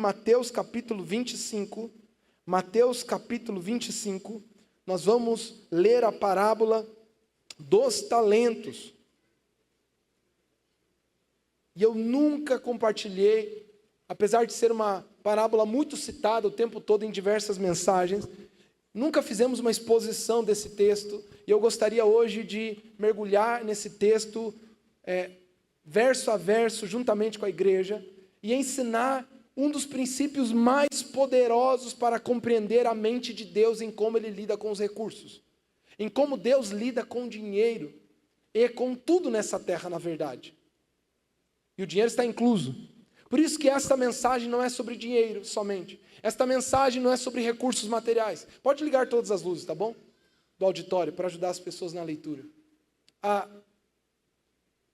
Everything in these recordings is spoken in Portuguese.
Mateus capítulo 25, Mateus capítulo 25, nós vamos ler a parábola dos talentos. E eu nunca compartilhei, apesar de ser uma parábola muito citada o tempo todo em diversas mensagens, nunca fizemos uma exposição desse texto, e eu gostaria hoje de mergulhar nesse texto, verso a verso, juntamente com a igreja, e ensinar um dos princípios mais poderosos para compreender a mente de Deus em como Ele lida com os recursos, em como Deus lida com o dinheiro e com tudo nessa terra, na verdade. E o dinheiro está incluso. Por isso que esta mensagem não é sobre dinheiro somente. Esta mensagem não é sobre recursos materiais. Pode ligar todas as luzes, tá bom? Do auditório, para ajudar as pessoas na leitura.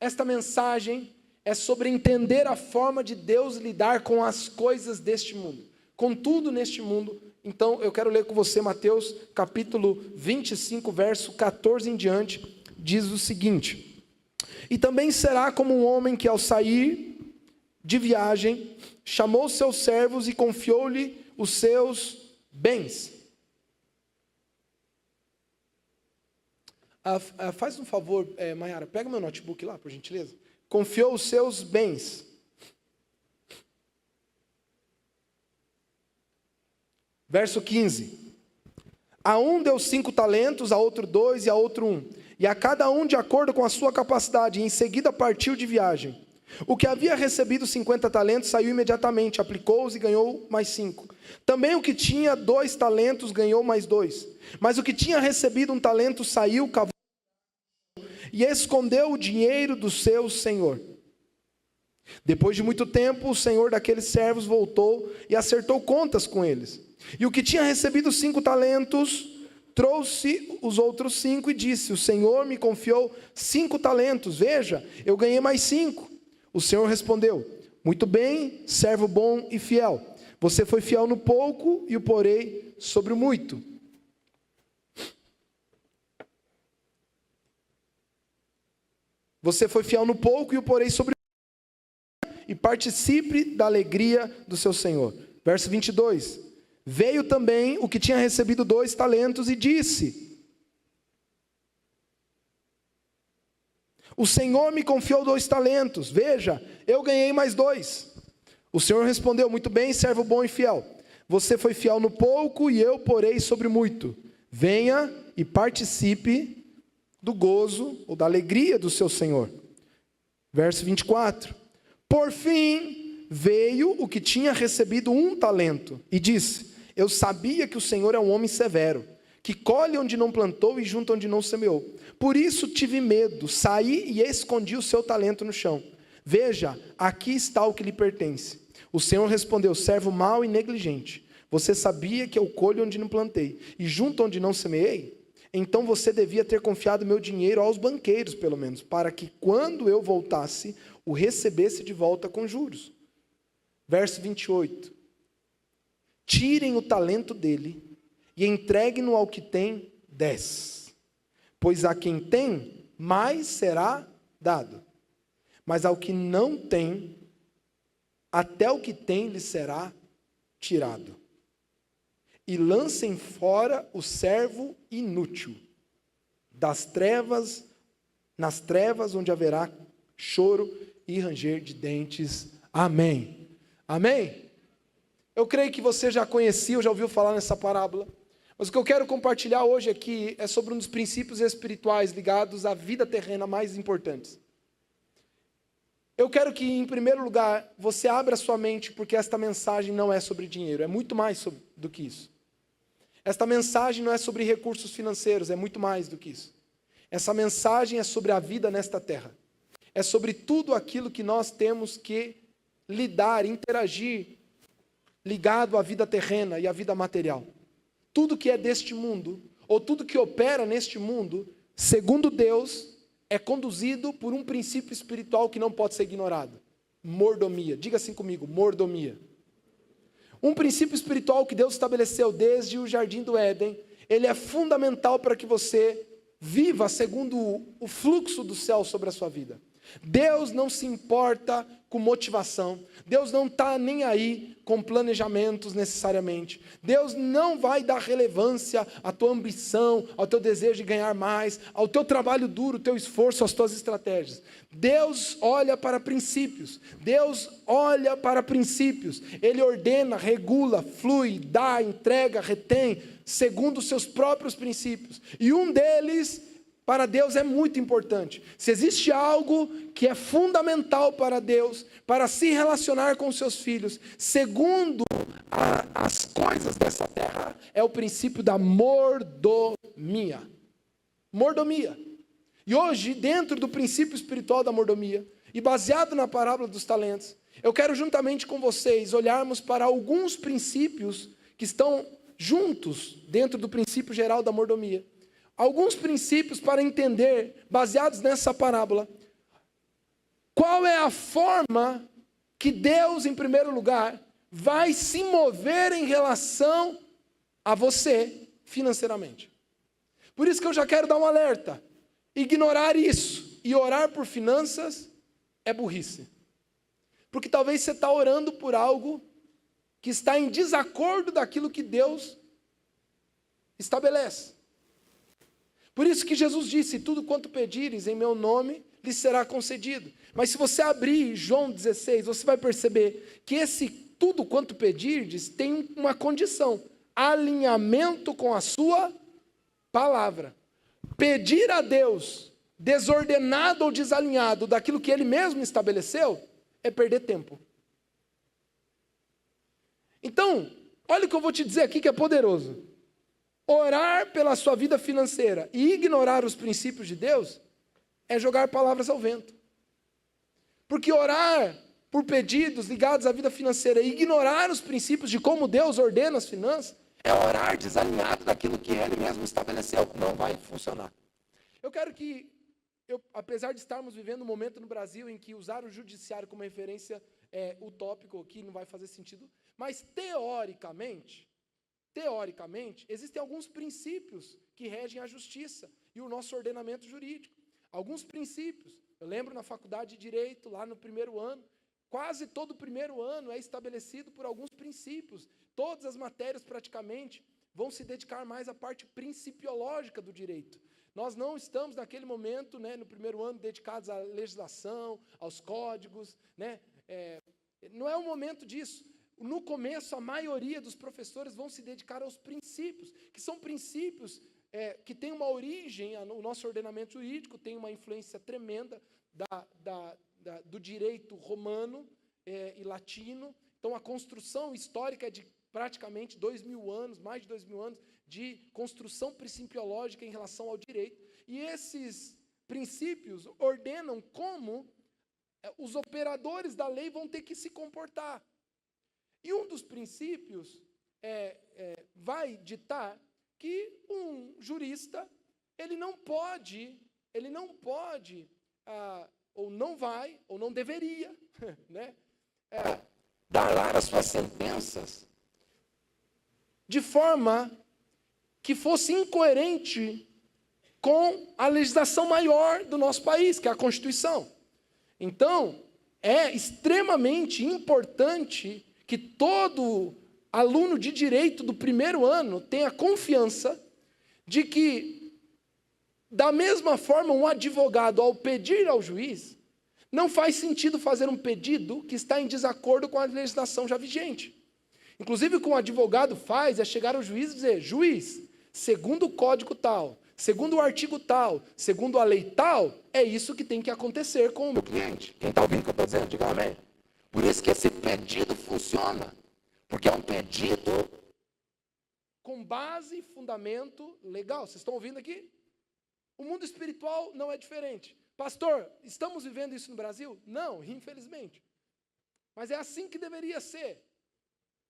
Esta mensagem é sobre entender a forma de Deus lidar com as coisas deste mundo, com tudo neste mundo. Então, eu quero ler com você Mateus capítulo 25, verso 14 em diante, diz o seguinte: E também será como um homem que ao sair de viagem, chamou seus servos e confiou-lhe os seus bens. Faz um favor, Maiara, pega meu notebook lá, por gentileza. Confiou os seus bens. Verso 15. A um deu 5 talentos, a outro 2 e a outro 1. E a cada um de acordo com a sua capacidade. E em seguida partiu de viagem. O que havia recebido 50 talentos saiu imediatamente, aplicou-os e ganhou mais 5. Também o que tinha 2 talentos ganhou mais 2. Mas o que tinha recebido 1 talento saiu, cavou e escondeu o dinheiro do seu senhor. Depois de muito tempo, o senhor daqueles servos voltou e acertou contas com eles. E o que tinha recebido 5 talentos trouxe os outros 5 e disse: O senhor me confiou 5 talentos, veja, eu ganhei mais 5. O senhor respondeu: Muito bem, servo bom e fiel. Você foi fiel no pouco e o porei sobre o muito. Você foi fiel no pouco e o porei sobre o muito. E participe da alegria do seu senhor. Verso 22. Veio também o que tinha recebido 2 talentos e disse: O senhor me confiou 2 talentos, veja, eu ganhei mais 2. O senhor respondeu: Muito bem, servo bom e fiel. Você foi fiel no pouco e eu porei sobre muito. Venha e participe do gozo ou da alegria do seu senhor. Verso 24. Por fim, veio o que tinha recebido 1 talento e disse: Eu sabia que o senhor é um homem severo, que colhe onde não plantou e junta onde não semeou. Por isso tive medo, saí e escondi o seu talento no chão. Veja, aqui está o que lhe pertence. O senhor respondeu: Servo mau e negligente. Você sabia que eu colho onde não plantei e junto onde não semeei? Então você devia ter confiado meu dinheiro aos banqueiros, pelo menos, para que quando eu voltasse, o recebesse de volta com juros. Verso 28. Tirem o talento dele e entreguem-no ao que tem 10. Pois a quem tem, mais será dado. Mas ao que não tem, até o que tem lhe será tirado. E lancem fora o servo inútil, nas trevas onde haverá choro e ranger de dentes. Amém. Amém? Eu creio que você já conhecia, ou já ouviu falar nessa parábola. Mas o que eu quero compartilhar hoje aqui é sobre um dos princípios espirituais ligados à vida terrena mais importantes. Eu quero que, em primeiro lugar, você abra sua mente, porque esta mensagem não é sobre dinheiro, é muito mais do que isso. Esta mensagem não é sobre recursos financeiros, é muito mais do que isso. Essa mensagem é sobre a vida nesta terra. É sobre tudo aquilo que nós temos que lidar, interagir, ligado à vida terrena e à vida material. Tudo que é deste mundo, ou tudo que opera neste mundo, segundo Deus, é conduzido por um princípio espiritual que não pode ser ignorado. Mordomia. Diga assim comigo, mordomia. Um princípio espiritual que Deus estabeleceu desde o Jardim do Éden, ele é fundamental para que você viva segundo o fluxo do céu sobre a sua vida. Deus não se importa com motivação. Deus não está nem aí com planejamentos necessariamente. Deus não vai dar relevância à tua ambição, ao teu desejo de ganhar mais, ao teu trabalho duro, ao teu esforço, às tuas estratégias. Deus olha para princípios. Deus olha para princípios. Ele ordena, regula, flui, dá, entrega, retém, segundo os seus próprios princípios. E um deles, para Deus, é muito importante. Se existe algo que é fundamental para Deus, para se relacionar com os seus filhos, segundo as coisas dessa terra, é o princípio da mordomia. Mordomia. E hoje, dentro do princípio espiritual da mordomia, e baseado na parábola dos talentos, eu quero juntamente com vocês olharmos para alguns princípios que estão juntos dentro do princípio geral da mordomia. Alguns princípios para entender, baseados nessa parábola, qual é a forma que Deus, em primeiro lugar, vai se mover em relação a você financeiramente. Por isso que eu já quero dar um alerta. Ignorar isso e orar por finanças é burrice. Porque talvez você está orando por algo que está em desacordo daquilo que Deus estabelece. Por isso que Jesus disse, tudo quanto pedires em meu nome, lhe será concedido. Mas se você abrir João 16, você vai perceber que esse tudo quanto pedirdes tem uma condição, alinhamento com a sua palavra. Pedir a Deus, desordenado ou desalinhado daquilo que Ele mesmo estabeleceu, é perder tempo. Então, olha o que eu vou te dizer aqui que é poderoso. Orar pela sua vida financeira e ignorar os princípios de Deus é jogar palavras ao vento. Porque orar por pedidos ligados à vida financeira e ignorar os princípios de como Deus ordena as finanças é orar desalinhado daquilo que Ele mesmo estabeleceu. Não vai funcionar. Eu quero que, apesar de estarmos vivendo um momento no Brasil em que usar o judiciário como referência é utópico, que não vai fazer sentido, mas teoricamente, existem alguns princípios que regem a justiça e o nosso ordenamento jurídico. Alguns princípios. Eu lembro na faculdade de Direito, lá no primeiro ano, quase todo o primeiro ano é estabelecido por alguns princípios. Todas as matérias, praticamente, vão se dedicar mais à parte principiológica do direito. Nós não estamos, naquele momento, no primeiro ano, dedicados à legislação, aos códigos. Não é o momento disso. No começo, a maioria dos professores vão se dedicar aos princípios, que são princípios que têm uma origem, o nosso ordenamento jurídico tem uma influência tremenda do direito romano e latino. Então, a construção histórica é de praticamente 2.000 anos, mais de 2.000 anos, de construção principiológica em relação ao direito. E esses princípios ordenam como os operadores da lei vão ter que se comportar. E um dos princípios vai ditar que um jurista, ele não pode, ou não vai, ou não deveria, dar as suas sentenças de forma que fosse incoerente com a legislação maior do nosso país, que é a Constituição. Então, é extremamente importante que todo aluno de direito do primeiro ano tenha confiança de que, da mesma forma, um advogado, ao pedir ao juiz, não faz sentido fazer um pedido que está em desacordo com a legislação já vigente. Inclusive, o que um advogado faz é chegar ao juiz e dizer, juiz, segundo o código tal, segundo o artigo tal, segundo a lei tal, é isso que tem que acontecer com o meu cliente. Quem está ouvindo o que eu estou dizendo, diga amém. Por isso que esse pedido funciona, porque é um pedido com base e fundamento legal. Vocês estão ouvindo aqui? O mundo espiritual não é diferente. Pastor, estamos vivendo isso no Brasil? Não, infelizmente. Mas é assim que deveria ser.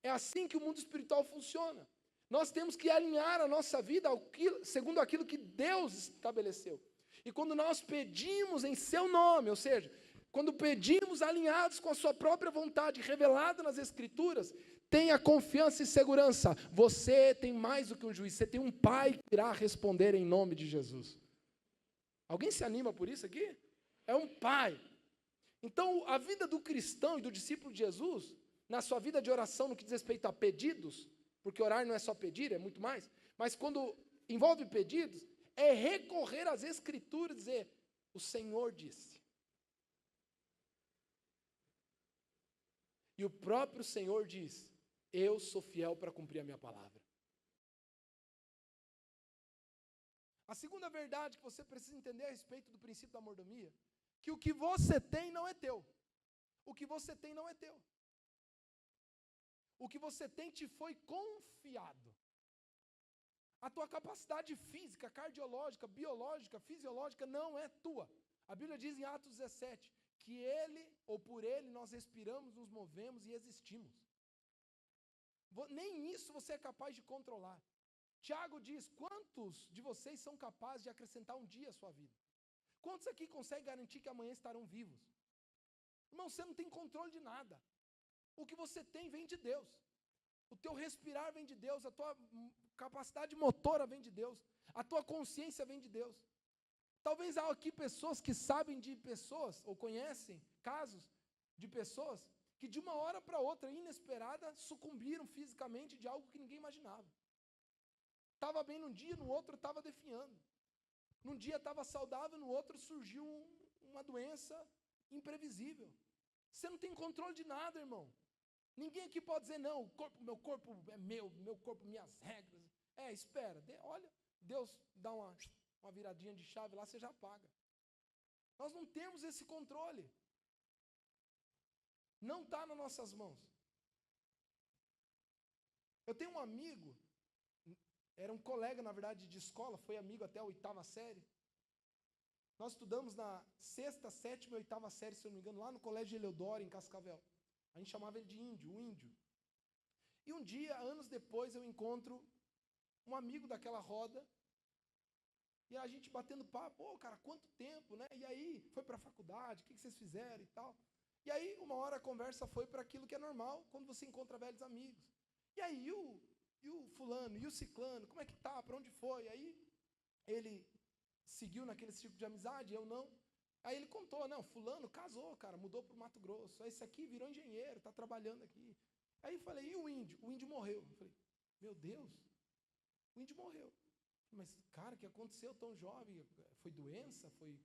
É assim que o mundo espiritual funciona. Nós temos que alinhar a nossa vida segundo aquilo que Deus estabeleceu. E quando nós pedimos em seu nome, ou seja, quando pedimos alinhados com a sua própria vontade, revelada nas Escrituras, tenha confiança e segurança. Você tem mais do que um juiz, você tem um pai que irá responder em nome de Jesus. Alguém se anima por isso aqui? É um pai. Então, a vida do cristão e do discípulo de Jesus, na sua vida de oração, no que diz respeito a pedidos, porque orar não é só pedir, é muito mais, mas quando envolve pedidos, é recorrer às Escrituras e dizer, o Senhor disse. E o próprio Senhor diz, eu sou fiel para cumprir a minha palavra. A segunda verdade que você precisa entender a respeito do princípio da mordomia, que o que você tem não é teu. O que você tem não é teu. O que você tem te foi confiado. A tua capacidade física, cardiológica, biológica, fisiológica não é tua. A Bíblia diz em Atos 17, que ele, ou por ele, nós respiramos, nos movemos e existimos. Nem isso você é capaz de controlar. Tiago diz, quantos de vocês são capazes de acrescentar um dia à sua vida? Quantos aqui conseguem garantir que amanhã estarão vivos? Irmão, você não tem controle de nada. O que você tem vem de Deus. O teu respirar vem de Deus, a tua capacidade motora vem de Deus, a tua consciência vem de Deus. Talvez há aqui pessoas que sabem de pessoas, ou conhecem casos de pessoas, que de uma hora para outra, inesperada, sucumbiram fisicamente de algo que ninguém imaginava. Estava bem num dia, no outro estava definhando. Num dia estava saudável, no outro surgiu uma doença imprevisível. Você não tem controle de nada, irmão. Ninguém aqui pode dizer, não, meu corpo é meu corpo, minhas regras. Espera, olha, Deus dá uma viradinha de chave lá, você já paga. Nós não temos esse controle. Não está nas nossas mãos. Eu tenho um amigo, era um colega, na verdade, de escola, foi amigo até a 8ª série. Nós estudamos na 6ª, 7ª e 8ª série, se eu não me engano, lá no Colégio Eleodoro, em Cascavel. A gente chamava ele de índio, o índio. E um dia, anos depois, eu encontro um amigo daquela roda, e a gente batendo papo, cara, quanto tempo, né? E aí, foi para a faculdade, o que vocês fizeram e tal. E aí, uma hora a conversa foi para aquilo que é normal, quando você encontra velhos amigos. E aí, e o fulano, e o ciclano, como é que tá, para onde foi? Aí, ele seguiu naquele ciclo de amizade, eu não. Aí ele contou, não, fulano casou, cara, mudou para o Mato Grosso. Aí esse aqui virou engenheiro, está trabalhando aqui. Aí eu falei, e o índio? O índio morreu. Eu falei, meu Deus, o índio morreu. Mas, cara, o que aconteceu tão jovem? Foi doença? Foi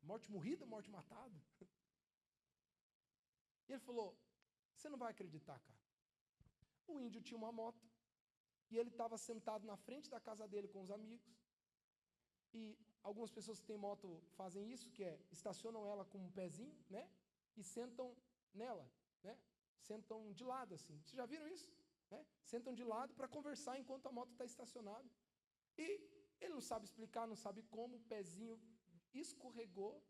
morte morrida, morte matada? E ele falou, você não vai acreditar, cara. O índio tinha uma moto, e ele estava sentado na frente da casa dele com os amigos, e algumas pessoas que têm moto fazem isso, que é, estacionam ela com um pezinho, né, e sentam nela, né, sentam de lado assim. Vocês já viram isso? Né? Sentam de lado para conversar enquanto a moto está estacionada. E ele não sabe explicar, não sabe como, o pezinho escorregou,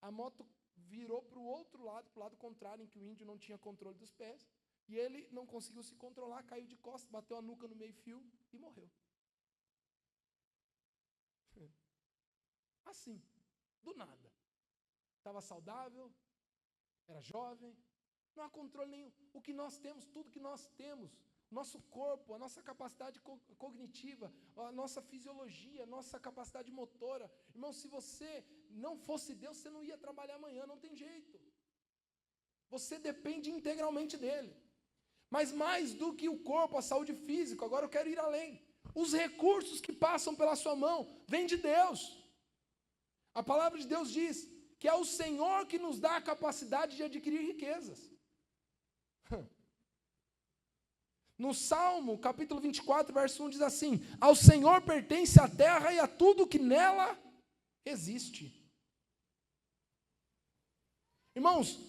a moto virou para o outro lado, para o lado contrário, em que o índio não tinha controle dos pés, e ele não conseguiu se controlar, caiu de costas, bateu a nuca no meio-fio e morreu. Assim, do nada. Estava saudável, era jovem, não há controle nenhum. O que nós temos, tudo que nós temos, nosso corpo, a nossa capacidade cognitiva, a nossa fisiologia, a nossa capacidade motora. Irmão, se você não fosse Deus, você não ia trabalhar amanhã, não tem jeito. Você depende integralmente dele. Mas mais do que o corpo, a saúde física, agora eu quero ir além. Os recursos que passam pela sua mão vêm de Deus. A palavra de Deus diz que é o Senhor que nos dá a capacidade de adquirir riquezas. No Salmo, capítulo 24, verso 1, diz assim, ao Senhor pertence a terra e a tudo que nela existe. Irmãos,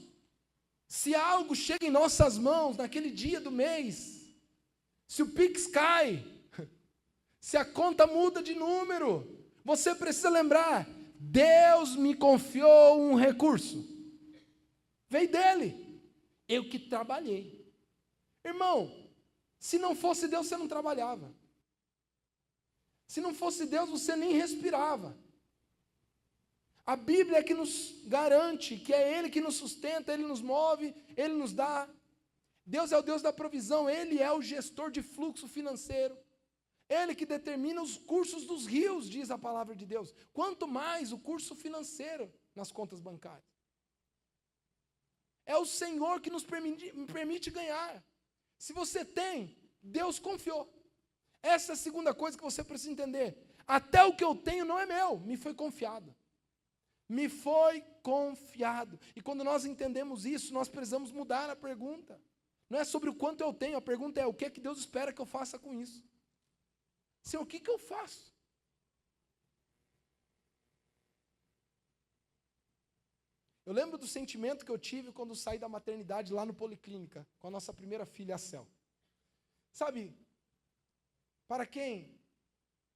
se algo chega em nossas mãos naquele dia do mês, se o Pix cai, se a conta muda de número, você precisa lembrar, Deus me confiou um recurso. Veio dele. Eu que trabalhei. Irmão, se não fosse Deus, você não trabalhava. Se não fosse Deus, você nem respirava. A Bíblia é que nos garante que é Ele que nos sustenta, Ele nos move, Ele nos dá. Deus é o Deus da provisão, Ele é o gestor de fluxo financeiro. Ele que determina os cursos dos rios, diz a palavra de Deus. Quanto mais o curso financeiro nas contas bancárias. É o Senhor que nos permite ganhar. Se você tem, Deus confiou. Essa é a segunda coisa que você precisa entender. Até o que eu tenho não é meu, me foi confiado. Me foi confiado. E quando nós entendemos isso, nós precisamos mudar a pergunta. Não é sobre o quanto eu tenho, a pergunta é o que é que Deus espera que eu faça com isso. Senhor, o que eu faço? Eu lembro do sentimento que eu tive quando saí da maternidade lá no Policlínica, com a nossa primeira filha, a Cel. Sabe, para quem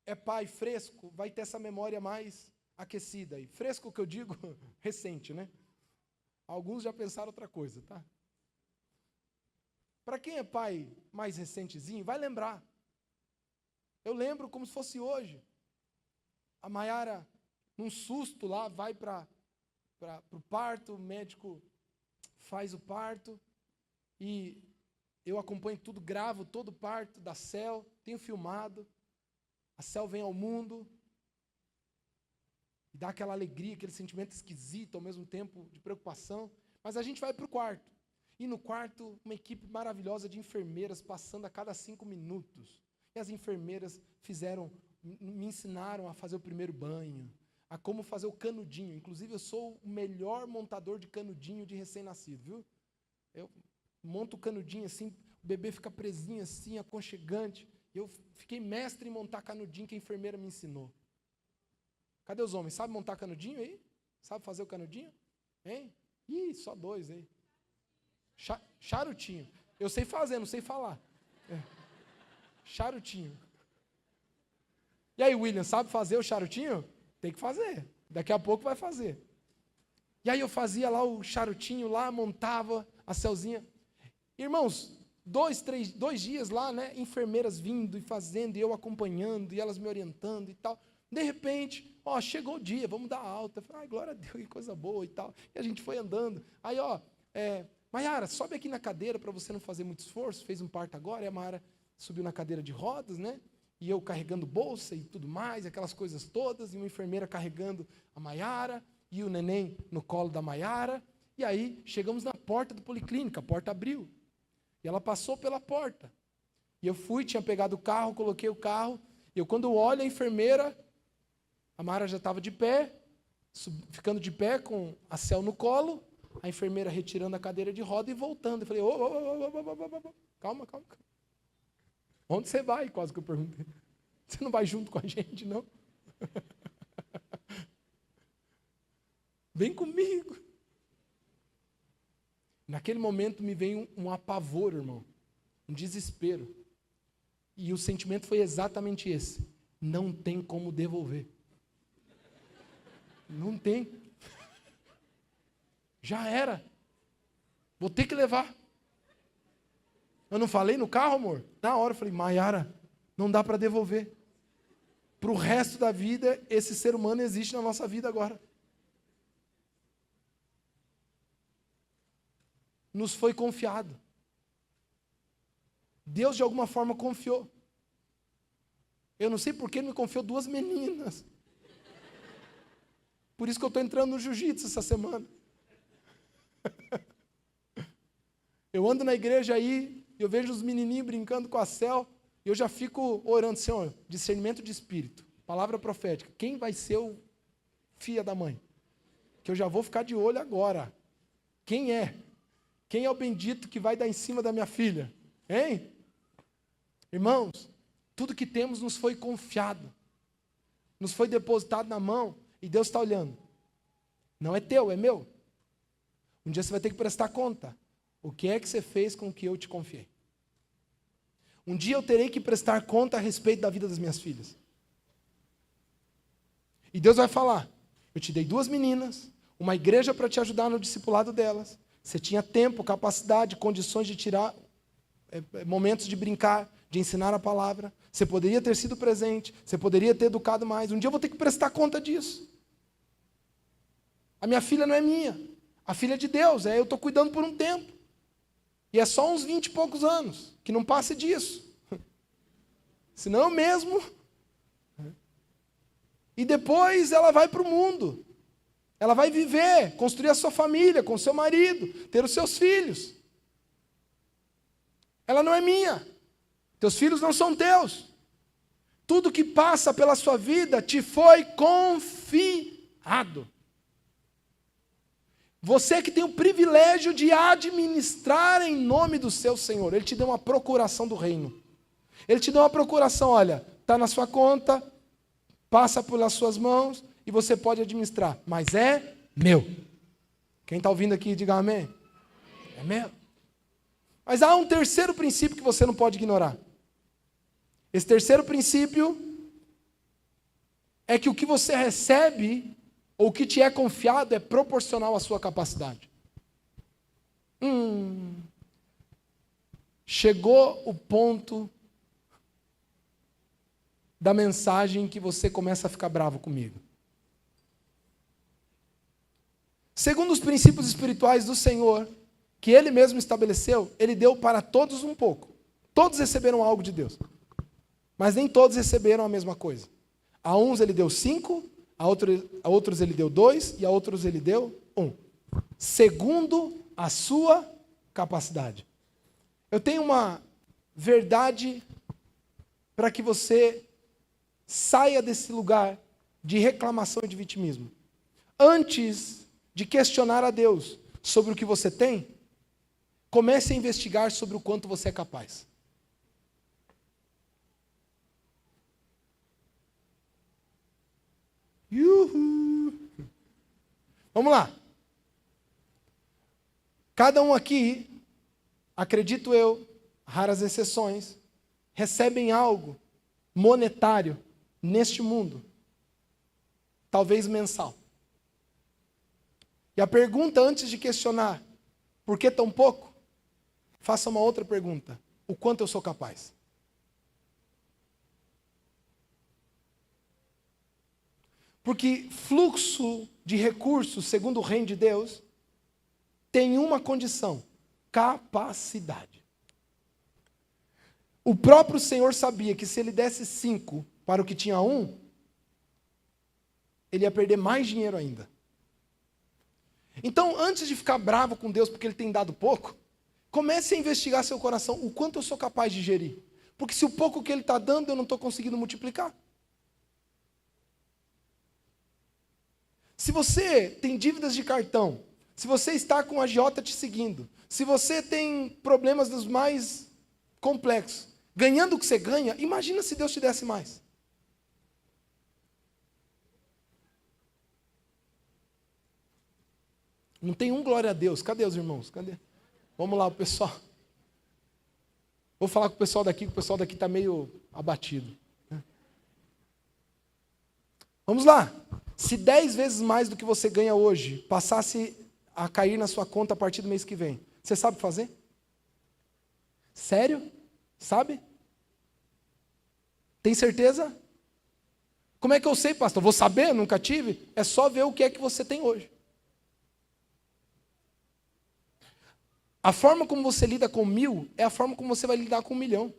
é pai fresco, vai ter essa memória mais aquecida. E fresco que eu digo, recente, né? Alguns já pensaram outra coisa, tá? Para quem é pai mais recentezinho, vai lembrar. Eu lembro como se fosse hoje. A Maiara, num susto lá, vai para o parto, o médico faz o parto, e eu acompanho tudo, gravo todo o parto da Cel, tenho filmado, a Cel vem ao mundo, e dá aquela alegria, aquele sentimento esquisito, ao mesmo tempo de preocupação, mas a gente vai para o quarto, e no quarto, uma equipe maravilhosa de enfermeiras, passando a cada 5 minutos, e as enfermeiras me ensinaram a fazer o primeiro banho, a como fazer o canudinho. Inclusive, eu sou o melhor montador de canudinho de recém-nascido, viu? Eu monto o canudinho assim, o bebê fica presinho assim, aconchegante. Eu fiquei mestre em montar canudinho que a enfermeira me ensinou. Cadê os homens? Sabe montar canudinho aí? Sabe fazer o canudinho? Hein? Ih, só 2 aí. Charutinho. Eu sei fazer, não sei falar. Charutinho. E aí, William, sabe fazer o charutinho? Tem que fazer. Daqui a pouco vai fazer. E aí eu fazia lá o charutinho, lá, montava a Celzinha. Irmãos, 2 dias lá, né? Enfermeiras vindo e fazendo, e eu acompanhando, e elas me orientando e tal. De repente, chegou o dia, vamos dar alta. Eu falei, ai, glória a Deus, que coisa boa e tal. E a gente foi andando. Aí, Maiara, sobe aqui na cadeira para você não fazer muito esforço. Fez um parto agora, e a Maiara subiu na cadeira de rodas, né? E eu carregando bolsa e tudo mais, aquelas coisas todas, e uma enfermeira carregando a Maiara, e o neném no colo da Maiara. E aí, chegamos na porta do Policlínica, a porta abriu. E ela passou pela porta. E eu tinha pegado o carro, coloquei o carro, e quando olho a enfermeira, a Maiara já estava de pé, ficando de pé com a Cel no colo, a enfermeira retirando a cadeira de roda e voltando. Eu falei, calma. Onde você vai? Quase que eu perguntei. Você não vai junto com a gente, não? Vem comigo. Naquele momento me veio um apavor, irmão. Um desespero. E o sentimento foi exatamente esse. Não tem como devolver. Não tem. Já era. Vou ter que levar. Eu não falei no carro, amor? Na hora eu falei, Maiara, não dá para devolver. Para o resto da vida, esse ser humano existe na nossa vida agora. Nos foi confiado. Deus, de alguma forma, confiou. Eu não sei por que Ele me confiou 2 meninas. Por isso que eu estou entrando no jiu-jitsu essa semana. Eu ando na igreja aí, eu vejo os menininhos brincando com a Cel, e eu já fico orando, Senhor, discernimento de espírito, palavra profética. Quem vai ser o filho da mãe? Que eu já vou ficar de olho agora. Quem é? Quem é o bendito que vai dar em cima da minha filha? Hein? Irmãos, tudo que temos nos foi confiado, nos foi depositado na mão, e Deus está olhando. Não é teu, é meu. Um dia você vai ter que prestar conta. O que é que você fez com o que eu te confiei? Um dia eu terei que prestar conta a respeito da vida das minhas filhas. E Deus vai falar, eu te dei 2 meninas, uma igreja para te ajudar no discipulado delas. Você tinha tempo, capacidade, condições de tirar momentos de brincar, de ensinar a palavra. Você poderia ter sido presente, você poderia ter educado mais. Um dia eu vou ter que prestar conta disso. A minha filha não é minha. A filha é de Deus, eu estou cuidando por um tempo. E é só uns 20 e poucos anos, que não passe disso. Senão eu mesmo. E depois ela vai para o mundo. Ela vai viver, construir a sua família, com o seu marido, ter os seus filhos. Ela não é minha. Teus filhos não são teus. Tudo que passa pela sua vida te foi confiado. Você que tem o privilégio de administrar em nome do seu Senhor. Ele te deu uma procuração do reino. Ele te deu uma procuração, olha, está na sua conta, passa pelas suas mãos e você pode administrar. Mas é meu. Quem está ouvindo aqui, diga amém. É meu. Mas há um terceiro princípio que você não pode ignorar. Esse terceiro princípio é que o que você recebe, ou o que te é confiado, é proporcional à sua capacidade. Chegou o ponto da mensagem que você começa a ficar bravo comigo. Segundo os princípios espirituais do Senhor, que Ele mesmo estabeleceu, Ele deu para todos um pouco. Todos receberam algo de Deus. Mas nem todos receberam a mesma coisa. A uns Ele deu 5, a outros Ele deu 2 e a outros Ele deu 1. Segundo a sua capacidade. Eu tenho uma verdade para que você saia desse lugar de reclamação e de vitimismo. Antes de questionar a Deus sobre o que você tem, comece a investigar sobre o quanto você é capaz. Uhul. Vamos lá. Cada um aqui, acredito eu, raras exceções, recebem algo monetário neste mundo, talvez mensal. E a pergunta, antes de questionar, por que tão pouco? Faça uma outra pergunta: o quanto eu sou capaz? Porque fluxo de recursos, segundo o reino de Deus, tem uma condição: capacidade. O próprio Senhor sabia que se Ele desse 5 para o que tinha 1, Ele ia perder mais dinheiro ainda. Então, antes de ficar bravo com Deus porque Ele tem dado pouco, comece a investigar seu coração, o quanto eu sou capaz de gerir. Porque se o pouco que Ele está dando eu não estou conseguindo multiplicar. Se você tem dívidas de cartão, se você está com a agiota te seguindo, se você tem problemas dos mais complexos, ganhando o que você ganha, imagina se Deus te desse mais. Não tem um glória a Deus. Cadê os irmãos? Cadê? Vamos lá, o pessoal. Vou falar com o pessoal daqui, que o pessoal daqui está meio abatido. Vamos lá. Se 10 vezes mais do que você ganha hoje passasse a cair na sua conta a partir do mês que vem, você sabe fazer? Sério? Sabe? Tem certeza? Como é que eu sei, pastor? Vou saber? Nunca tive? É só ver o que é que você tem hoje. A forma como você lida com 1000 é a forma como você vai lidar com 1.000.000.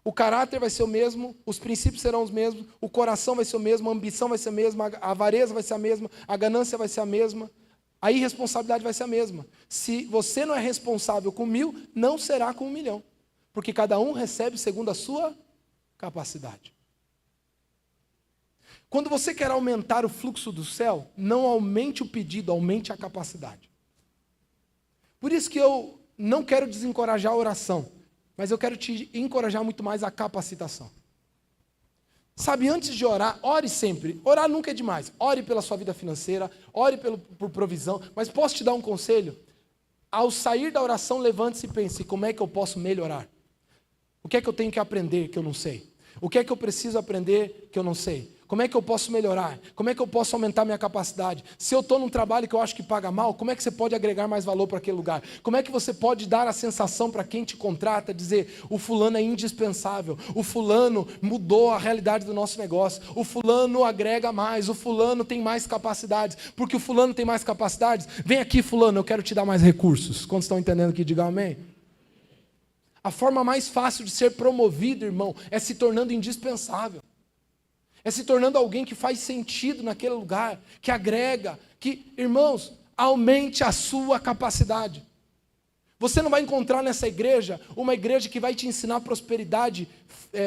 O caráter vai ser o mesmo, os princípios serão os mesmos, o coração vai ser o mesmo, a ambição vai ser a mesma, a avareza vai ser a mesma, a ganância vai ser a mesma, a irresponsabilidade vai ser a mesma. Se você não é responsável com 1.000, não será com 1.000.000. Porque cada um recebe segundo a sua capacidade. Quando você quer aumentar o fluxo do céu, não aumente o pedido, aumente a capacidade. Por isso que eu não quero desencorajar a oração, mas eu quero te encorajar muito mais a capacitação. Sabe, antes de orar, ore sempre. Orar nunca é demais. Ore pela sua vida financeira, ore por provisão, mas posso te dar um conselho? Ao sair da oração, levante-se e pense, como é que eu posso melhorar? O que é que eu tenho que aprender que eu não sei? O que é que eu preciso aprender que eu não sei? Como é que eu posso melhorar? Como é que eu posso aumentar minha capacidade? Se eu estou num trabalho que eu acho que paga mal, como é que você pode agregar mais valor para aquele lugar? Como é que você pode dar a sensação para quem te contrata, dizer, o fulano é indispensável, o fulano mudou a realidade do nosso negócio, o fulano agrega mais, o fulano tem mais capacidades, porque o fulano tem mais capacidades, vem aqui fulano, eu quero te dar mais recursos. Quantos estão entendendo aqui? Diga amém. A forma mais fácil de ser promovido, irmão, é se tornando indispensável. É se tornando alguém que faz sentido naquele lugar, que agrega, que, irmãos, aumente a sua capacidade. Você não vai encontrar nessa igreja uma igreja que vai te ensinar prosperidade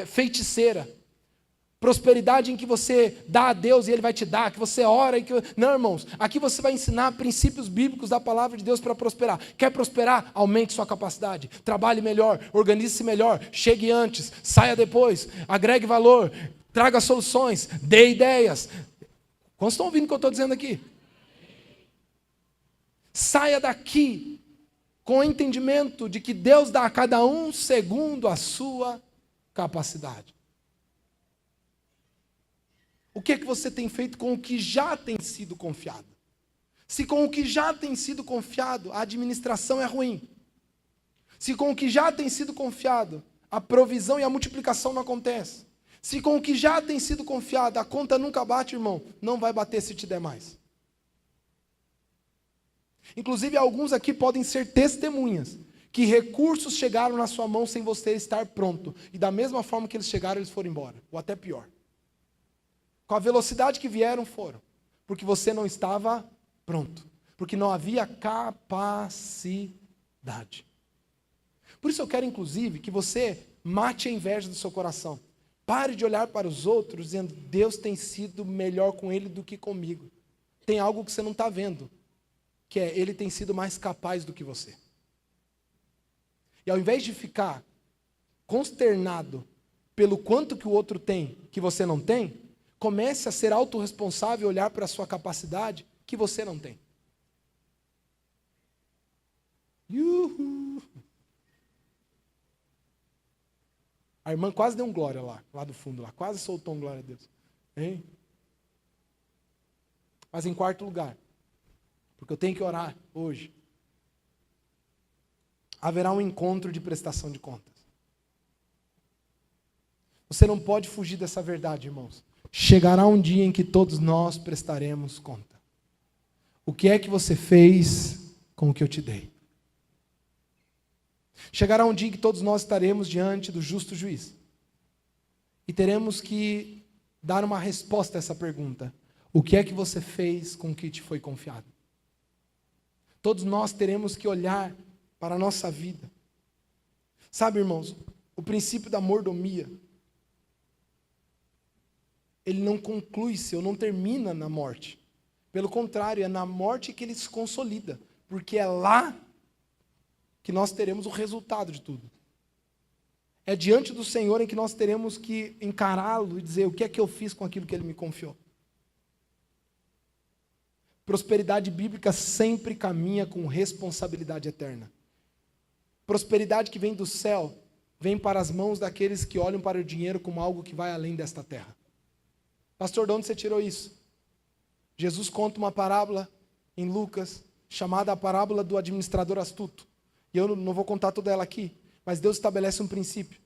feiticeira. Prosperidade em que você dá a Deus e Ele vai te dar, que você ora e que... Não, irmãos, aqui você vai ensinar princípios bíblicos da palavra de Deus para prosperar. Quer prosperar? Aumente sua capacidade, trabalhe melhor, organize-se melhor, chegue antes, saia depois, agregue valor, traga soluções, dê ideias. Quantos estão ouvindo o que eu estou dizendo aqui? Saia daqui com o entendimento de que Deus dá a cada um segundo a sua capacidade. O que é que você tem feito com o que já tem sido confiado? Se com o que já tem sido confiado a administração é ruim, se com o que já tem sido confiado a provisão e a multiplicação não acontece, se com o que já tem sido confiado a conta nunca bate, irmão, não vai bater se te der mais. Inclusive alguns aqui podem ser testemunhas que recursos chegaram na sua mão sem você estar pronto, e da mesma forma que eles chegaram, eles foram embora, ou até pior. Com a velocidade que vieram, foram. Porque você não estava pronto. Porque não havia capacidade. Por isso eu quero, inclusive, que você mate a inveja do seu coração. Pare de olhar para os outros dizendo, Deus tem sido melhor com ele do que comigo. Tem algo que você não está vendo. Que é, ele tem sido mais capaz do que você. E ao invés de ficar consternado pelo quanto que o outro tem, que você não tem, comece a ser autorresponsável e olhar para a sua capacidade que você não tem. Uhul. A irmã quase deu um glória lá do fundo, lá, quase soltou um glória a Deus. Hein? Mas em quarto lugar, porque eu tenho que orar hoje, haverá um encontro de prestação de contas. Você não pode fugir dessa verdade, irmãos. Chegará um dia em que todos nós prestaremos conta. O que é que você fez com o que eu te dei? Chegará um dia em que todos nós estaremos diante do justo juiz. E teremos que dar uma resposta a essa pergunta. O que é que você fez com o que te foi confiado? Todos nós teremos que olhar para a nossa vida. Sabe, irmãos, o princípio da mordomia, ele não conclui-se ou não termina na morte. Pelo contrário, é na morte que ele se consolida. Porque é lá que nós teremos o resultado de tudo. É diante do Senhor em que nós teremos que encará-lo e dizer o que é que eu fiz com aquilo que ele me confiou. Prosperidade bíblica sempre caminha com responsabilidade eterna. Prosperidade que vem do céu, vem para as mãos daqueles que olham para o dinheiro como algo que vai além desta terra. Pastor, de onde você tirou isso? Jesus conta uma parábola em Lucas, chamada a parábola do administrador astuto. E eu não vou contar toda ela aqui, mas Deus estabelece um princípio.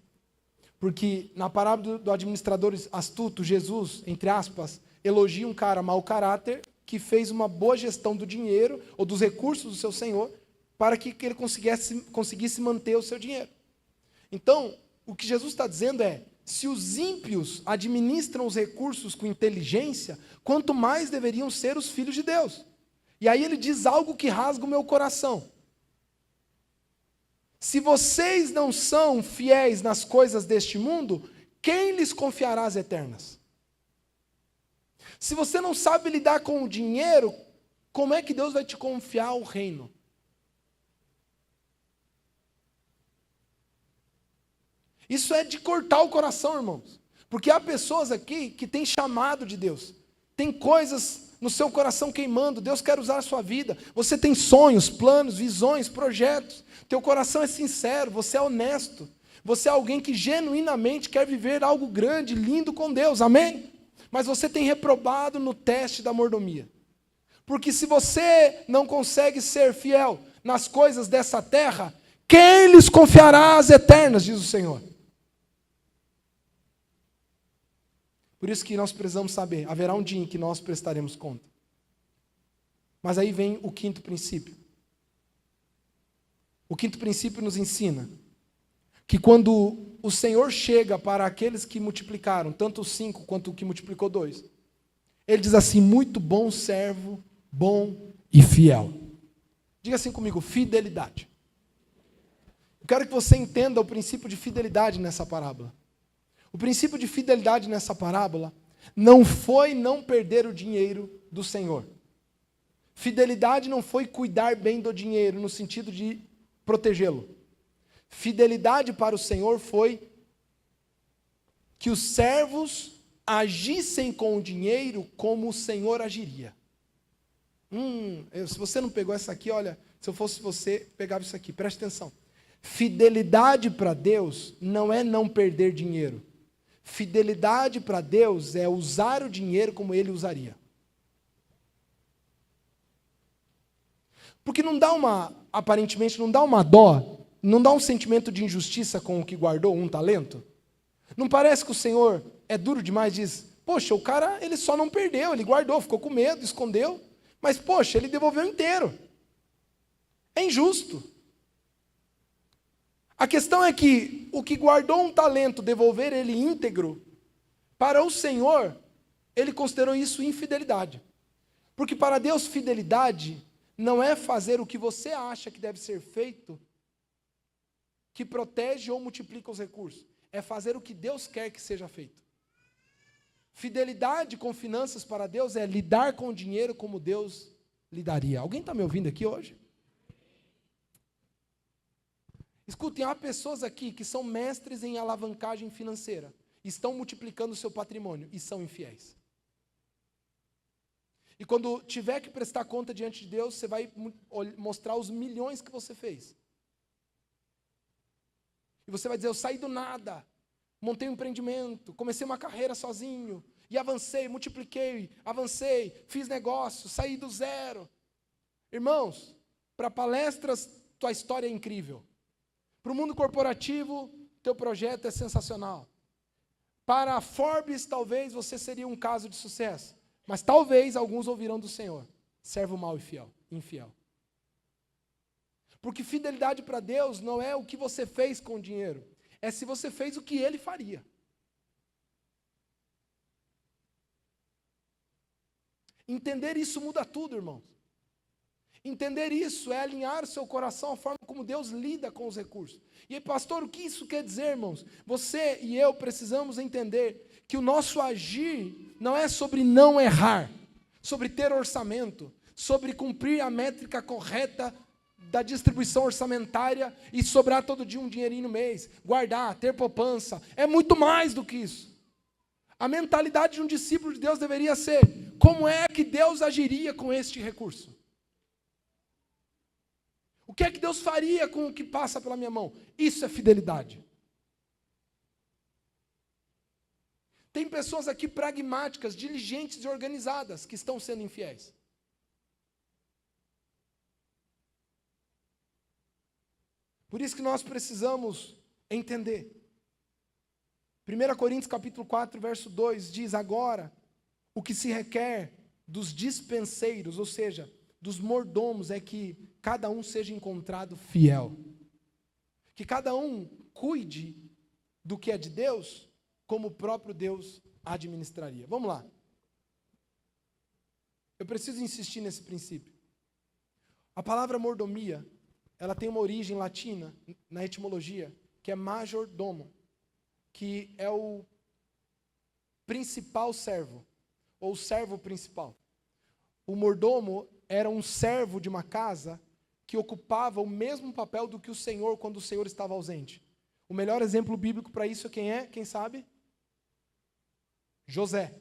Porque na parábola do administrador astuto, Jesus, entre aspas, elogia um cara mau caráter que fez uma boa gestão do dinheiro ou dos recursos do seu senhor para que ele conseguisse manter o seu dinheiro. Então, o que Jesus está dizendo é, se os ímpios administram os recursos com inteligência, quanto mais deveriam ser os filhos de Deus. E aí ele diz algo que rasga o meu coração. Se vocês não são fiéis nas coisas deste mundo, quem lhes confiará as eternas? Se você não sabe lidar com o dinheiro, como é que Deus vai te confiar o reino? Isso é de cortar o coração, irmãos. Porque há pessoas aqui que têm chamado de Deus. Tem coisas no seu coração queimando. Deus quer usar a sua vida. Você tem sonhos, planos, visões, projetos. Teu coração é sincero, você é honesto. Você é alguém que genuinamente quer viver algo grande, lindo com Deus. Amém? Mas você tem reprobado no teste da mordomia. Porque se você não consegue ser fiel nas coisas dessa terra, quem lhes confiará as eternas, diz o Senhor. Por isso que nós precisamos saber, haverá um dia em que nós prestaremos conta. Mas aí vem o quinto princípio. O quinto princípio nos ensina que quando o Senhor chega para aqueles que multiplicaram, tanto os 5 quanto o que multiplicou 2, ele diz assim: muito bom servo, bom e fiel. Diga assim comigo: fidelidade. Eu quero que você entenda o princípio de fidelidade nessa parábola. O princípio de fidelidade nessa parábola não foi não perder o dinheiro do Senhor. Fidelidade não foi cuidar bem do dinheiro, no sentido de protegê-lo. Fidelidade para o Senhor foi que os servos agissem com o dinheiro como o Senhor agiria. Se você não pegou essa aqui, olha, se eu fosse você, pegava isso aqui, preste atenção. Fidelidade para Deus não é não perder dinheiro. Fidelidade para Deus é usar o dinheiro como Ele usaria. Porque aparentemente não dá uma dó, não dá um sentimento de injustiça com o que guardou um talento? Não parece que o Senhor é duro demais, diz: poxa, o cara, ele só não perdeu, ele guardou, ficou com medo, escondeu, mas poxa, ele devolveu inteiro. É injusto. A questão é que o que guardou um talento, devolver ele íntegro, para o Senhor, ele considerou isso infidelidade. Porque para Deus, fidelidade não é fazer o que você acha que deve ser feito, que protege ou multiplica os recursos. É fazer o que Deus quer que seja feito. Fidelidade com finanças para Deus é lidar com o dinheiro como Deus lidaria. Alguém está me ouvindo aqui hoje? Escutem, há pessoas aqui que são mestres em alavancagem financeira, estão multiplicando o seu patrimônio e são infiéis. E quando tiver que prestar conta diante de Deus, você vai mostrar os milhões que você fez. E você vai dizer: eu saí do nada, montei um empreendimento, comecei uma carreira sozinho, e avancei, multipliquei, avancei, fiz negócio, saí do zero. Irmãos, para palestras, tua história é incrível. Para o mundo corporativo, teu projeto é sensacional. Para a Forbes, talvez você seria um caso de sucesso. Mas talvez alguns ouvirão do Senhor: servo mau e infiel. Porque fidelidade para Deus não é o que você fez com o dinheiro, é se você fez o que Ele faria. Entender isso muda tudo, irmãos. Entender isso é alinhar o seu coração à forma como Deus lida com os recursos. E aí, pastor, o que isso quer dizer, irmãos? Você e eu precisamos entender que o nosso agir não é sobre não errar, sobre ter orçamento, sobre cumprir a métrica correta da distribuição orçamentária e sobrar todo dia um dinheirinho no mês, guardar, ter poupança. É muito mais do que isso. A mentalidade de um discípulo de Deus deveria ser: como é que Deus agiria com este recurso? O que é que Deus faria com o que passa pela minha mão? Isso é fidelidade. Tem pessoas aqui pragmáticas, diligentes e organizadas que estão sendo infiéis. Por isso que nós precisamos entender. 1 Coríntios capítulo 4, verso 2 diz: agora, o que se requer dos dispenseiros, ou seja, dos mordomos, é que cada um seja encontrado fiel. Que cada um cuide do que é de Deus, como o próprio Deus administraria. Vamos lá. Eu preciso insistir nesse princípio. A palavra mordomia, ela tem uma origem latina, na etimologia, que é majordomo, que é o principal servo, ou servo principal. O mordomo era um servo de uma casa que ocupava o mesmo papel do que o Senhor quando o Senhor estava ausente. O melhor exemplo bíblico para isso quem é? Quem sabe? José.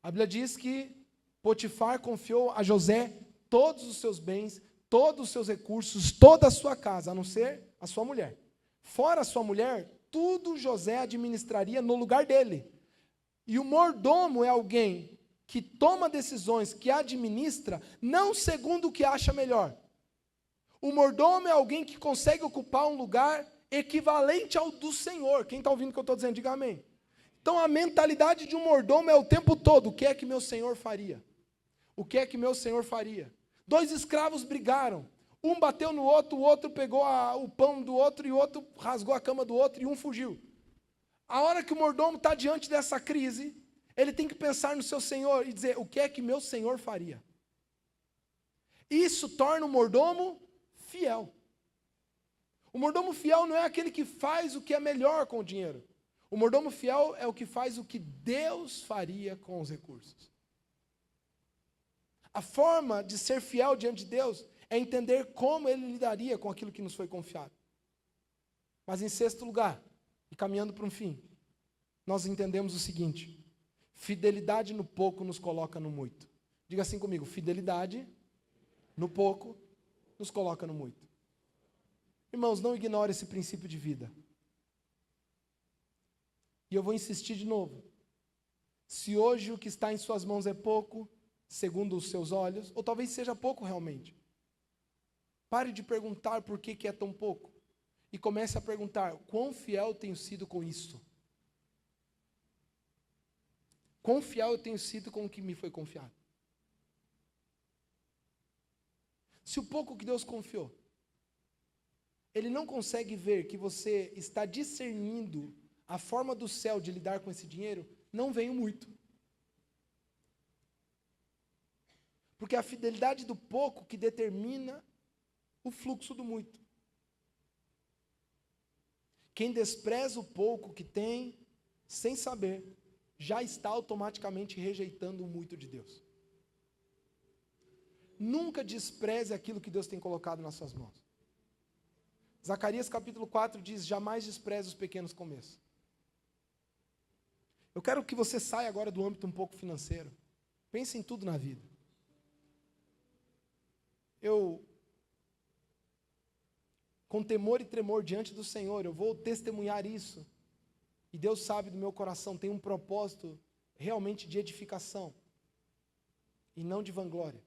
A Bíblia diz que Potifar confiou a José todos os seus bens, todos os seus recursos, toda a sua casa, a não ser a sua mulher. Fora a sua mulher, tudo José administraria no lugar dele. E o mordomo é alguém que toma decisões, que administra, não segundo o que acha melhor. O mordomo é alguém que consegue ocupar um lugar equivalente ao do Senhor. Quem está ouvindo o que eu estou dizendo, diga amém. Então a mentalidade de um mordomo é o tempo todo: o que é que meu Senhor faria? O que é que meu Senhor faria? 2 escravos brigaram, um bateu no outro, o outro pegou o pão do outro e o outro rasgou a cama do outro e um fugiu. A hora que o mordomo está diante dessa crise, ele tem que pensar no seu senhor e dizer, o que é que meu senhor faria? Isso torna o mordomo fiel. O mordomo fiel não é aquele que faz o que é melhor com o dinheiro. O mordomo fiel é o que faz o que Deus faria com os recursos. A forma de ser fiel diante de Deus é entender como Ele lidaria com aquilo que nos foi confiado. Mas em sexto lugar, e caminhando para um fim, nós entendemos o seguinte: fidelidade no pouco nos coloca no muito. Diga assim comigo, fidelidade no pouco nos coloca no muito. Irmãos, não ignore esse princípio de vida. E eu vou insistir de novo. Se hoje o que está em suas mãos é pouco, segundo os seus olhos, ou talvez seja pouco realmente, pare de perguntar por que é tão pouco. E comece a perguntar, quão fiel tenho sido com isso? Quão fiel eu tenho sido com o que me foi confiado? Se o pouco que Deus confiou, Ele não consegue ver que você está discernindo a forma do céu de lidar com esse dinheiro, não venho muito. Porque é a fidelidade do pouco que determina o fluxo do muito. Quem despreza o pouco que tem, sem saber, já está automaticamente rejeitando o muito de Deus. Nunca despreze aquilo que Deus tem colocado nas suas mãos. Zacarias capítulo 4 diz, jamais despreze os pequenos começos. Eu quero que você saia agora do âmbito um pouco financeiro. Pense em tudo na vida. Eu, com temor e tremor diante do Senhor, eu vou testemunhar isso. E Deus sabe do meu coração, tem um propósito realmente de edificação. E não de vanglória.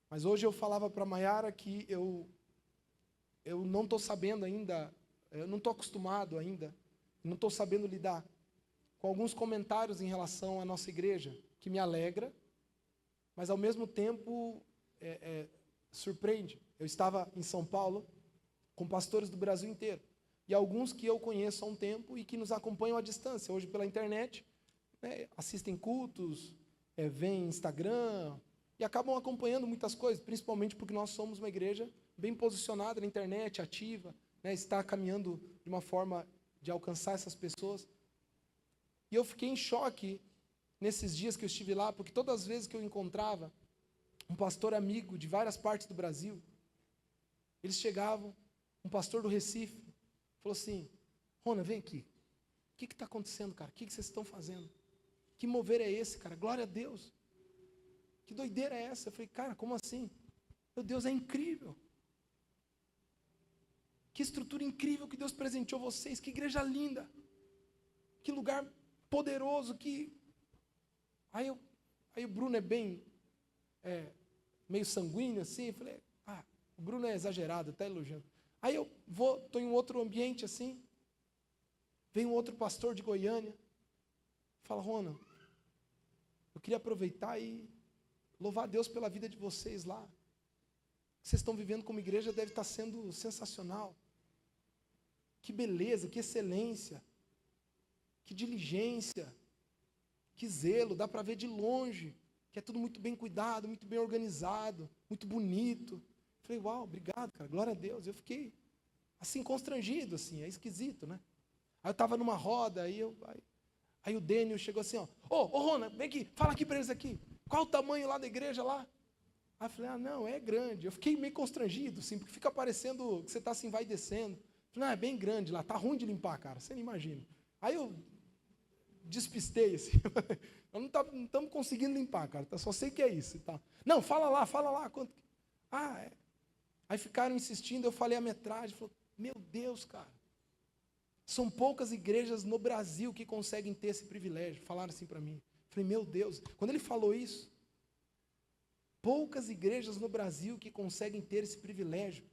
Mas hoje eu falava para a Maiara que eu não estou sabendo ainda, eu não estou acostumado ainda, não estou sabendo lidar com alguns comentários em relação à nossa igreja, que me alegra, mas ao mesmo tempo surpreende. Eu estava em São Paulo com pastores do Brasil inteiro, e alguns que eu conheço há um tempo e que nos acompanham à distância, hoje pela internet, né, assistem cultos, veem Instagram, e acabam acompanhando muitas coisas, principalmente porque nós somos uma igreja bem posicionada na internet, ativa, né, está caminhando de uma forma de alcançar essas pessoas. E eu fiquei em choque nesses dias que eu estive lá, porque todas as vezes que eu encontrava um pastor amigo de várias partes do Brasil, eles chegavam, um pastor do Recife, falou assim, Rona, vem aqui, o que está acontecendo, cara? O que vocês estão fazendo? Que mover é esse, cara? Glória a Deus. Que doideira é essa? Eu falei, cara, como assim? Meu Deus, é incrível. Que estrutura incrível que Deus presenteou vocês, que igreja linda. Que lugar poderoso, que... Aí o Bruno é bem, meio sanguíneo assim, eu falei, o Bruno é exagerado, está elogiando. Aí eu estou em um outro ambiente assim, vem um outro pastor de Goiânia, fala, Rona, eu queria aproveitar e louvar a Deus pela vida de vocês lá. O que vocês estão vivendo como igreja deve estar sendo sensacional. Que beleza, que excelência, que diligência, que zelo, dá para ver de longe, que é tudo muito bem cuidado, muito bem organizado, muito bonito. Falei, uau, obrigado, cara, glória a Deus. Eu fiquei assim, constrangido, assim, é esquisito, né? Aí eu estava numa roda, aí o Dênio chegou assim, ô Rona, vem aqui, fala aqui para eles aqui, qual o tamanho lá da igreja lá? Aí eu falei, não, é grande. Eu fiquei meio constrangido, assim, porque fica parecendo que você está assim, vai descendo. Eu falei, não, é bem grande lá, tá ruim de limpar, cara, você não imagina. Aí eu despistei, assim, nós não estamos conseguindo limpar, cara, só sei que é isso. Tá. Não, fala lá. Quanto... Aí ficaram insistindo, eu falei a metragem, falou, meu Deus, cara, são poucas igrejas no Brasil que conseguem ter esse privilégio. Falaram assim para mim. Eu falei, meu Deus, quando ele falou isso, poucas igrejas no Brasil que conseguem ter esse privilégio,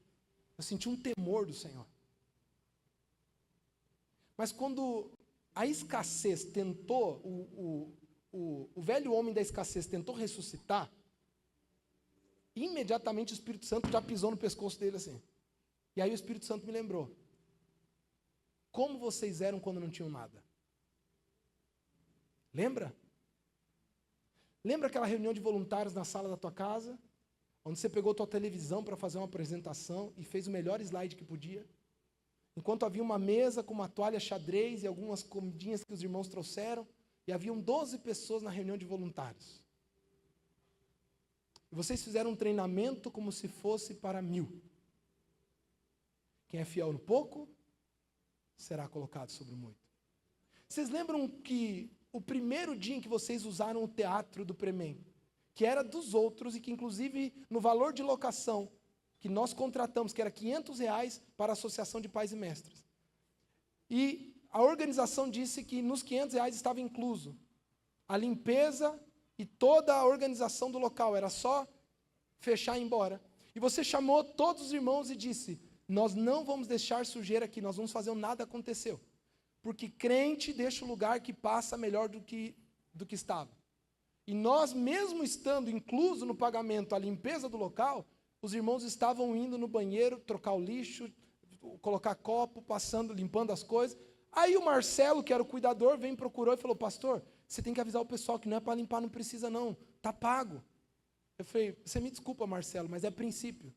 eu senti um temor do Senhor. Mas quando a escassez tentou, o velho homem da escassez tentou ressuscitar, imediatamente o Espírito Santo já pisou no pescoço dele assim. E aí o Espírito Santo me lembrou. como vocês eram quando não tinham nada. Lembra? Lembra aquela reunião de voluntários na sala da tua casa? Onde você pegou tua televisão para fazer uma apresentação e fez o melhor slide que podia? Enquanto havia uma mesa com uma toalha xadrez e algumas comidinhas que os irmãos trouxeram, e haviam 12 pessoas na reunião de voluntários. E vocês fizeram um treinamento como se fosse para 1000. Quem é fiel no pouco, será colocado sobre muito. Vocês lembram que o primeiro dia em que vocês usaram o teatro do Premem, que era dos outros e que inclusive no valor de locação que nós contratamos, que era R$500 para a Associação de Pais e Mestres. E a organização disse que nos R$500 estava incluso a limpeza e toda a organização do local, era só fechar e ir embora. E você chamou todos os irmãos e disse: nós não vamos deixar sujeira aqui, nós vamos fazer nada aconteceu. Porque crente deixa o lugar que passa melhor do que estava. E nós, mesmo estando incluso no pagamento a limpeza do local, os irmãos estavam indo no banheiro, trocar o lixo, colocar copo, passando, limpando as coisas. Aí o Marcelo, que era o cuidador, veio, procurou e falou: pastor, você tem que avisar o pessoal que não é para limpar, não precisa não, está pago. Eu falei: você me desculpa, Marcelo, mas é princípio.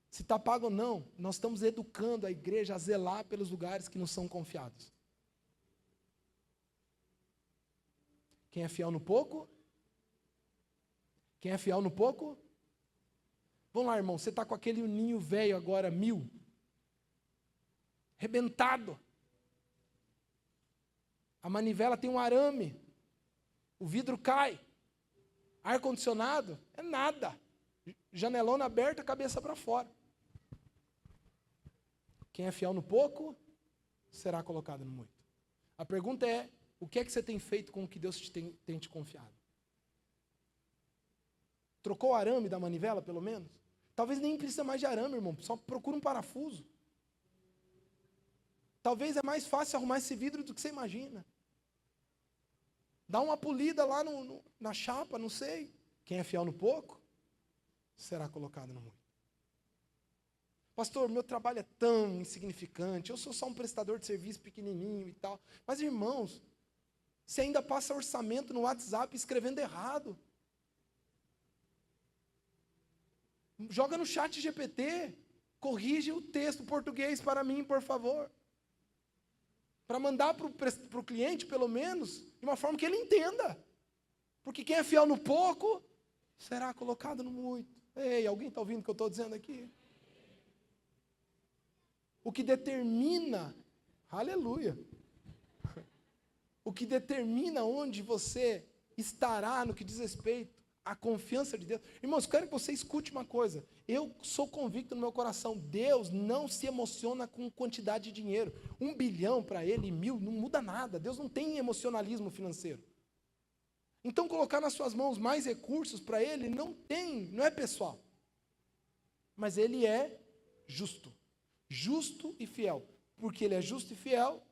Se está pago ou não, nós estamos educando a igreja a zelar pelos lugares que nos são confiados. Quem é fiel no pouco? Quem é fiel no pouco? Vamos lá, irmão, você está com aquele ninho velho agora, 1000. Rebentado. A manivela tem um arame. O vidro cai. Ar-condicionado é nada. Janelona aberta, cabeça para fora. Quem é fiel no pouco, será colocado no muito. A pergunta é: o que é que você tem feito com o que Deus tem te confiado? Trocou o arame da manivela, pelo menos? Talvez nem precisa mais de arame, irmão. Só procura um parafuso. Talvez é mais fácil arrumar esse vidro do que você imagina. Dá uma polida lá na chapa, não sei. Quem é fiel no pouco, será colocado no muito. Pastor, meu trabalho é tão insignificante. Eu sou só um prestador de serviço pequenininho e tal. Mas, irmãos, você ainda passa orçamento no WhatsApp escrevendo errado. Joga no chat GPT, corrige o texto português para mim, por favor. Para mandar para o cliente, pelo menos, de uma forma que ele entenda. Porque quem é fiel no pouco, será colocado no muito. Ei, alguém está ouvindo o que eu estou dizendo aqui? O que determina, aleluia, o que determina onde você estará no que diz respeito à confiança de Deus. Irmãos, quero que você escute uma coisa. Eu sou convicto no meu coração, Deus não se emociona com quantidade de dinheiro. 1 bilhão para ele, 1000, não muda nada. Deus não tem emocionalismo financeiro. Então colocar nas suas mãos mais recursos para ele não é pessoal. Mas ele é justo. Justo e fiel. Porque ele é justo e fiel,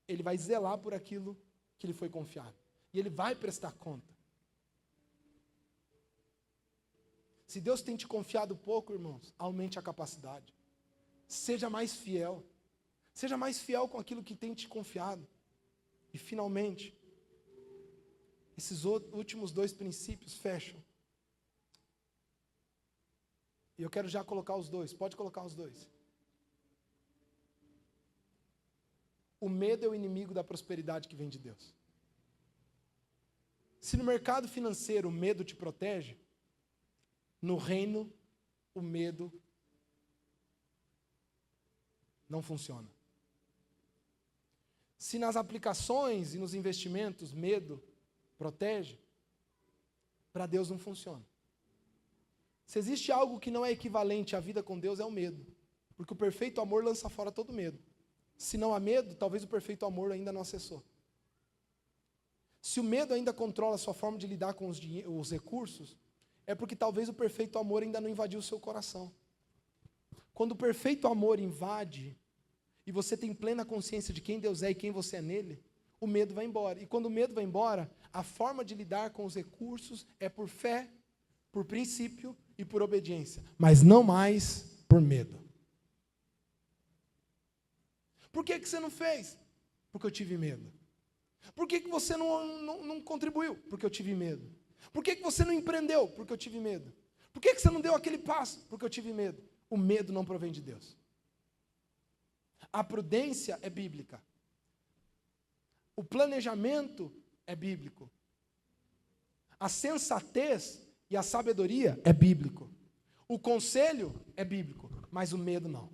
ele vai zelar por aquilo que lhe foi confiado. E ele vai prestar conta. Se Deus tem te confiado pouco, irmãos, aumente a capacidade. Seja mais fiel. Seja mais fiel com aquilo que tem te confiado. E finalmente, esses últimos 2 princípios fecham. E eu quero já colocar os 2. Pode colocar os 2. O medo é o inimigo da prosperidade que vem de Deus. Se no mercado financeiro o medo te protege, no reino o medo não funciona. Se nas aplicações e nos investimentos medo protege, para Deus não funciona. Se existe algo que não é equivalente à vida com Deus, é o medo. Porque o perfeito amor lança fora todo medo. Se não há medo, talvez o perfeito amor ainda não acessou. Se o medo ainda controla a sua forma de lidar com os recursos, é porque talvez o perfeito amor ainda não invadiu o seu coração. Quando o perfeito amor invade, e você tem plena consciência de quem Deus é e quem você é nele, o medo vai embora. E quando o medo vai embora, a forma de lidar com os recursos é por fé, por princípio e por obediência, mas não mais por medo. Por que você não fez? Porque eu tive medo. Por que você não contribuiu? Porque eu tive medo. Por que você não empreendeu? Porque eu tive medo. Por que você não deu aquele passo? Porque eu tive medo. O medo não provém de Deus. A prudência é bíblica. O planejamento é bíblico. A sensatez e a sabedoria é bíblico. O conselho é bíblico, mas o medo não.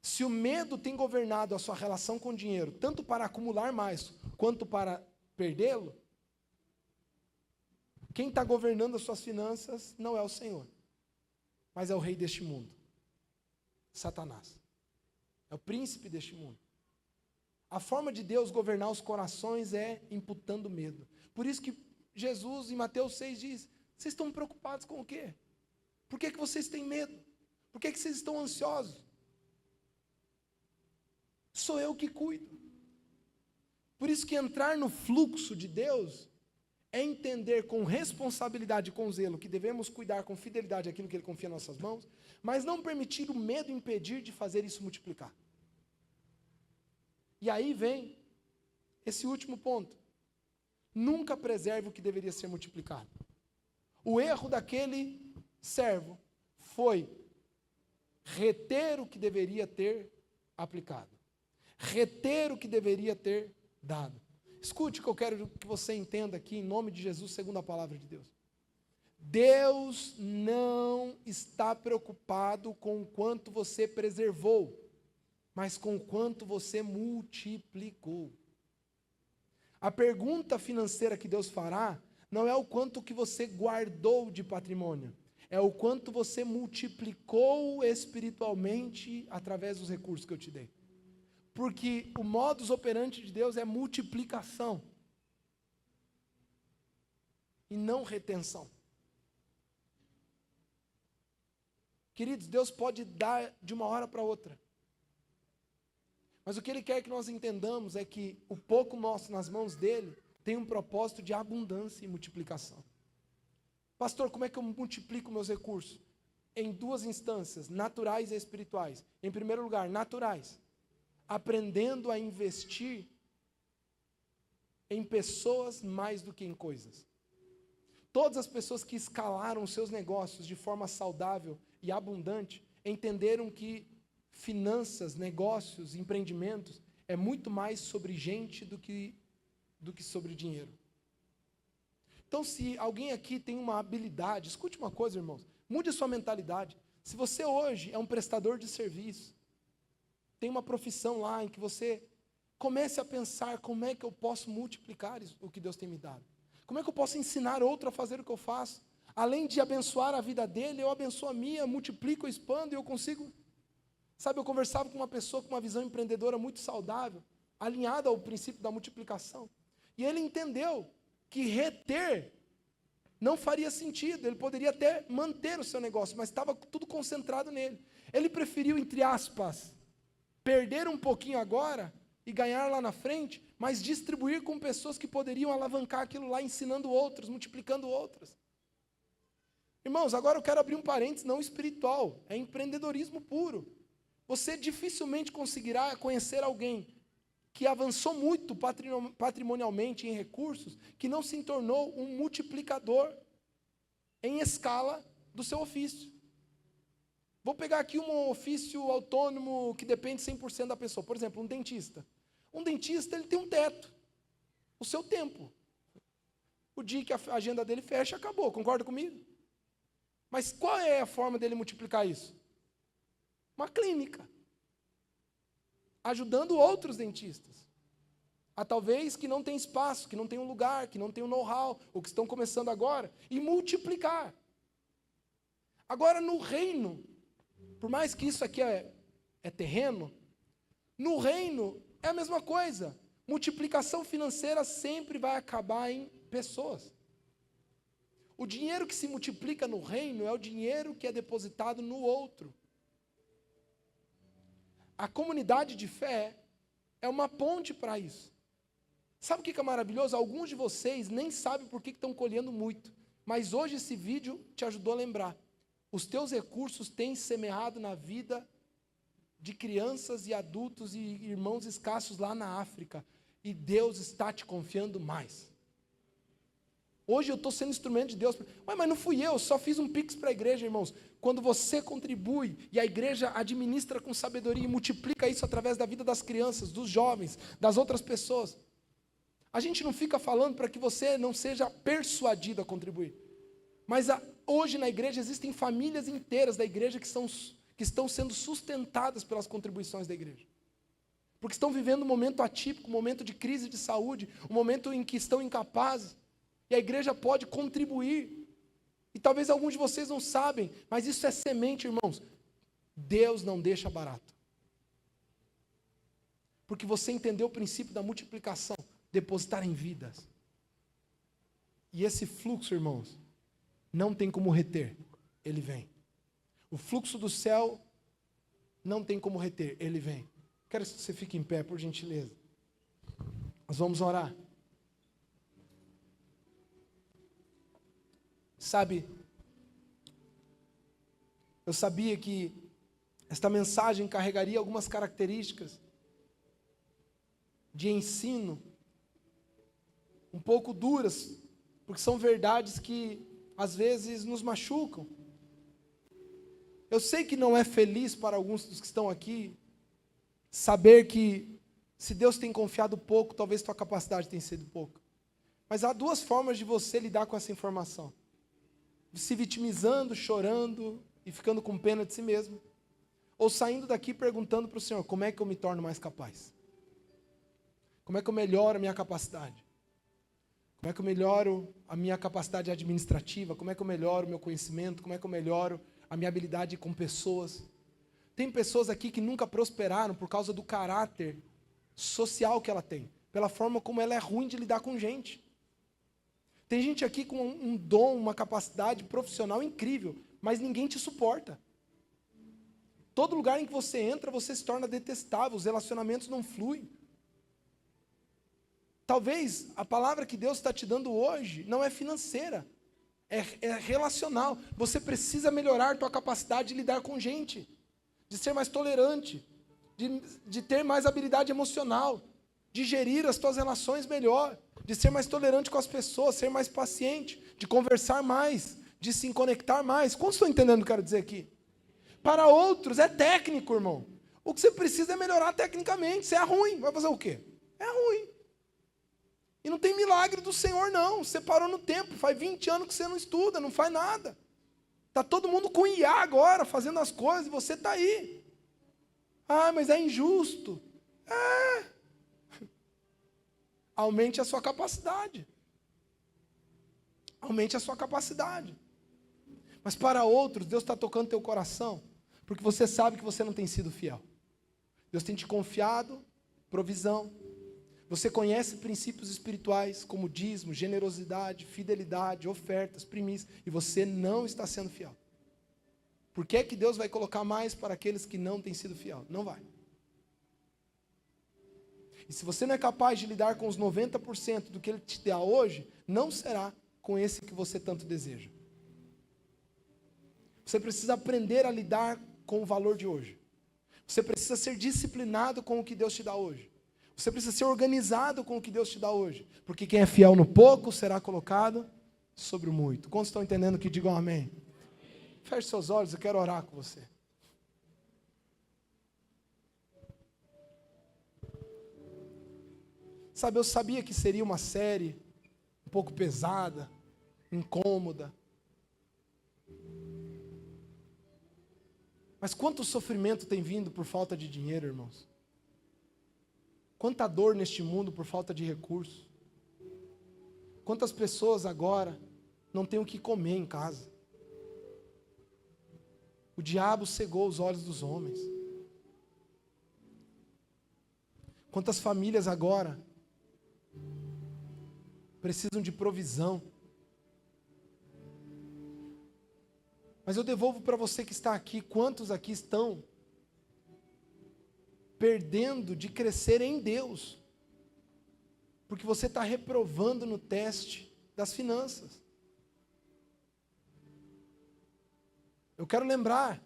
Se o medo tem governado a sua relação com o dinheiro, tanto para acumular mais, quanto para perdê-lo, quem está governando as suas finanças não é o Senhor, mas é o rei deste mundo, Satanás. É o príncipe deste mundo. A forma de Deus governar os corações é imputando medo. Por isso que Jesus, em Mateus 6, diz, vocês estão preocupados com o quê? Por que vocês têm medo? Por que vocês estão ansiosos? Sou eu que cuido. Por isso que entrar no fluxo de Deus é entender com responsabilidade e com zelo que devemos cuidar com fidelidade aquilo que Ele confia em nossas mãos, mas não permitir o medo impedir de fazer isso multiplicar. E aí vem esse último ponto. Nunca preserve o que deveria ser multiplicado. O erro daquele servo foi reter o que deveria ter aplicado. Reter o que deveria ter dado. Escute o que eu quero que você entenda aqui, em nome de Jesus, segundo a palavra de Deus. Deus não está preocupado com o quanto você preservou, mas com o quanto você multiplicou. A pergunta financeira que Deus fará não é o quanto que você guardou de patrimônio, é o quanto você multiplicou espiritualmente através dos recursos que eu te dei. Porque o modus operandi de Deus é multiplicação e não retenção. Queridos, Deus pode dar de uma hora para outra. Mas o que Ele quer que nós entendamos é que o pouco nosso nas mãos dEle tem um propósito de abundância e multiplicação. Pastor, como é que eu multiplico meus recursos? Em duas instâncias, naturais e espirituais. Em primeiro lugar, naturais. Aprendendo a investir em pessoas mais do que em coisas. Todas as pessoas que escalaram seus negócios de forma saudável e abundante, entenderam que finanças, negócios, empreendimentos, é muito mais sobre gente do que sobre dinheiro. Então, se alguém aqui tem uma habilidade, escute uma coisa, irmãos, mude a sua mentalidade. Se você hoje é um prestador de serviço, tem uma profissão lá em que você comece a pensar como é que eu posso multiplicar o que Deus tem me dado. Como é que eu posso ensinar outro a fazer o que eu faço? Além de abençoar a vida dele, eu abençoo a minha, multiplico, eu expando e eu consigo. Sabe, eu conversava com uma pessoa com uma visão empreendedora muito saudável, alinhada ao princípio da multiplicação. E ele entendeu que reter não faria sentido. Ele poderia até manter o seu negócio, mas estava tudo concentrado nele. Ele preferiu, entre aspas, perder um pouquinho agora e ganhar lá na frente, mas distribuir com pessoas que poderiam alavancar aquilo lá, ensinando outros, multiplicando outras. Irmãos, agora eu quero abrir um parênteses não espiritual, é empreendedorismo puro. Você dificilmente conseguirá conhecer alguém que avançou muito patrimonialmente em recursos, que não se tornou um multiplicador em escala do seu ofício. Vou pegar aqui um ofício autônomo que depende 100% da pessoa. Por exemplo, um dentista. Um dentista, ele tem um teto. O seu tempo. O dia que a agenda dele fecha, acabou. Concorda comigo? Mas qual é a forma dele multiplicar isso? Uma clínica. Ajudando outros dentistas. A talvez que não tem espaço, que não tem um lugar, que não tem um know-how, ou que estão começando agora, e multiplicar. Agora, no reino, por mais que isso aqui é terreno, no reino é a mesma coisa. Multiplicação financeira sempre vai acabar em pessoas. O dinheiro que se multiplica no reino é o dinheiro que é depositado no outro. A comunidade de fé é uma ponte para isso. Sabe o que é maravilhoso? Alguns de vocês nem sabem por que estão colhendo muito, mas hoje esse vídeo te ajudou a lembrar. Os teus recursos têm semeado na vida de crianças e adultos e irmãos escassos lá na África, e Deus está te confiando mais. Hoje eu estou sendo instrumento de Deus. Mas não fui eu, só fiz um pix para a igreja, irmãos. Quando você contribui e a igreja administra com sabedoria e multiplica isso através da vida das crianças, dos jovens, das outras pessoas, a gente não fica falando para que você não seja persuadido a contribuir. Mas hoje na igreja existem famílias inteiras da igreja que estão sendo sustentadas pelas contribuições da igreja. Porque estão vivendo um momento atípico, um momento de crise de saúde, um momento em que estão incapazes. E a igreja pode contribuir. E talvez alguns de vocês não sabem, mas isso é semente, irmãos. Deus não deixa barato. Porque você entendeu o princípio da multiplicação, depositar em vidas. E esse fluxo, irmãos, não tem como reter, ele vem. O fluxo do céu não tem como reter, ele vem. Quero que você fique em pé, por gentileza. Nós vamos orar. Sabe, eu sabia que esta mensagem carregaria algumas características de ensino um pouco duras, porque são verdades que às vezes nos machucam. Eu sei que não é feliz para alguns dos que estão aqui saber que se Deus tem confiado pouco, talvez tua capacidade tenha sido pouca. Mas há duas formas de você lidar com essa informação: se vitimizando, chorando e ficando com pena de si mesmo, ou saindo daqui perguntando para o Senhor: como é que eu me torno mais capaz? Como é que eu melhoro a minha capacidade? Como é que eu melhoro a minha capacidade administrativa? Como é que eu melhoro o meu conhecimento? Como é que eu melhoro a minha habilidade com pessoas? Tem pessoas aqui que nunca prosperaram por causa do caráter social que ela tem, pela forma como ela é ruim de lidar com gente. Tem gente aqui com um dom, uma capacidade profissional incrível, mas ninguém te suporta. Todo lugar em que você entra, você se torna detestável, os relacionamentos não fluem. Talvez a palavra que Deus está te dando hoje não é financeira, é relacional. Você precisa melhorar a tua capacidade de lidar com gente, de ser mais tolerante, de ter mais habilidade emocional, de gerir as tuas relações melhor, de ser mais tolerante com as pessoas, ser mais paciente, de conversar mais, de se conectar mais. Quantos estão entendendo o que eu quero dizer aqui? Para outros é técnico, irmão. O que você precisa é melhorar tecnicamente. Você é ruim, vai fazer o quê? É ruim. E não tem milagre do Senhor, não. Você parou no tempo, faz 20 anos que você não estuda, não faz nada. Está todo mundo com IA agora, fazendo as coisas, e você está aí. Ah, mas é injusto. É. Aumente a sua capacidade. Aumente a sua capacidade. Mas para outros, Deus está tocando teu coração, porque você sabe que você não tem sido fiel. Deus tem te confiado provisão. Você conhece princípios espirituais como dízimo, generosidade, fidelidade, ofertas, primícias, e você não está sendo fiel. Por que é que Deus vai colocar mais para aqueles que não têm sido fiel? Não vai. E se você não é capaz de lidar com os 90% do que Ele te dá hoje, não será com esse que você tanto deseja. Você precisa aprender a lidar com o valor de hoje. Você precisa ser disciplinado com o que Deus te dá hoje. Você precisa ser organizado com o que Deus te dá hoje. Porque quem é fiel no pouco será colocado sobre o muito. Quantos estão entendendo que digam amém? Feche seus olhos, eu quero orar com você. Sabe, eu sabia que seria uma série um pouco pesada, incômoda. Mas quanto sofrimento tem vindo por falta de dinheiro, irmãos? Quanta dor neste mundo por falta de recursos. Quantas pessoas agora não têm o que comer em casa. O diabo cegou os olhos dos homens. Quantas famílias agora precisam de provisão. Mas eu devolvo para você que está aqui, quantos aqui estão perdendo de crescer em Deus, porque você está reprovando no teste das finanças. Eu quero lembrar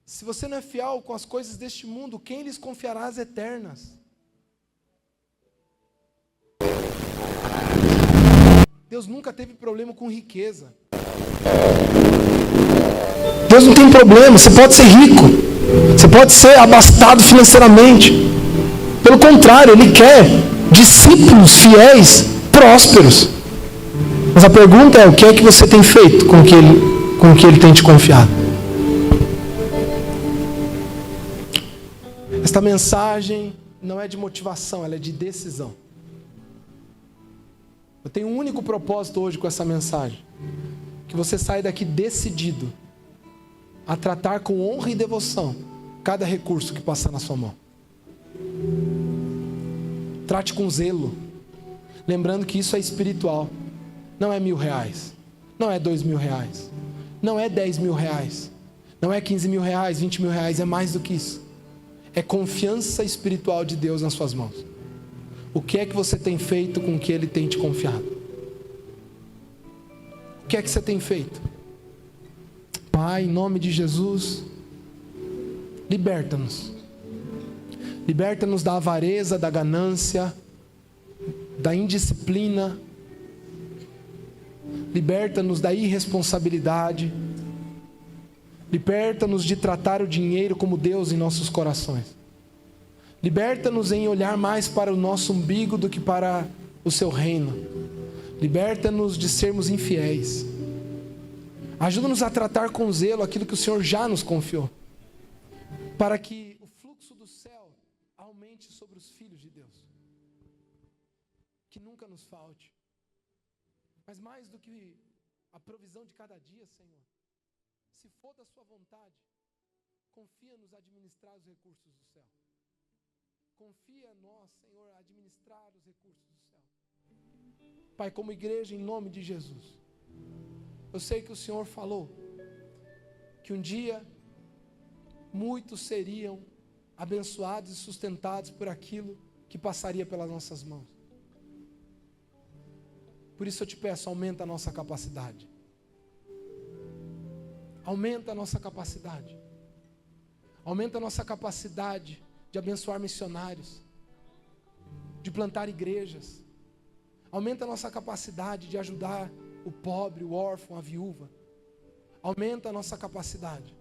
Se você não é fiel com as coisas deste mundo, quem lhes confiará as eternas? Deus nunca teve problema com riqueza. Deus não tem problema, você pode ser rico, você pode ser abastado financeiramente. Pelo contrário, Ele quer discípulos fiéis, prósperos. Mas a pergunta é, o que é que você tem feito com o que Ele tem te confiado? Esta mensagem não é de motivação, ela é de decisão. Eu tenho um único propósito hoje com essa mensagem. Que você saia daqui decidido a tratar com honra e devoção cada recurso que passar na sua mão. Trate com zelo, lembrando que isso é espiritual. Não é R$1.000, não é R$2.000, não é R$10.000, não é R$15.000, R$20.000, é mais do que isso. É confiança espiritual de Deus nas suas mãos. O que é que você tem feito com o que Ele tem te confiado? O que é que você tem feito? Pai, em nome de Jesus, liberta-nos. Liberta-nos da avareza, da ganância, da indisciplina. Liberta-nos da irresponsabilidade. Liberta-nos de tratar o dinheiro como Deus em nossos corações. Liberta-nos em olhar mais para o nosso umbigo do que para o seu reino. Liberta-nos de sermos infiéis. Ajuda-nos a tratar com zelo aquilo que o Senhor já nos confiou, para que o fluxo do céu aumente sobre os filhos de Deus. Que nunca nos falte. Mas mais do que a provisão de cada dia, Senhor, se for da sua vontade, confia-nos administrar os recursos do céu. Confia a nós, Senhor, a administrar os recursos do céu. Pai, como igreja, em nome de Jesus, eu sei que o Senhor falou que um dia muitos seriam abençoados e sustentados por aquilo que passaria pelas nossas mãos. Por isso eu te peço, aumenta a nossa capacidade. Aumenta a nossa capacidade. Aumenta a nossa capacidade de abençoar missionários, de plantar igrejas. Aumenta a nossa capacidade de ajudar o pobre, o órfão, a viúva. Aumenta a nossa capacidade.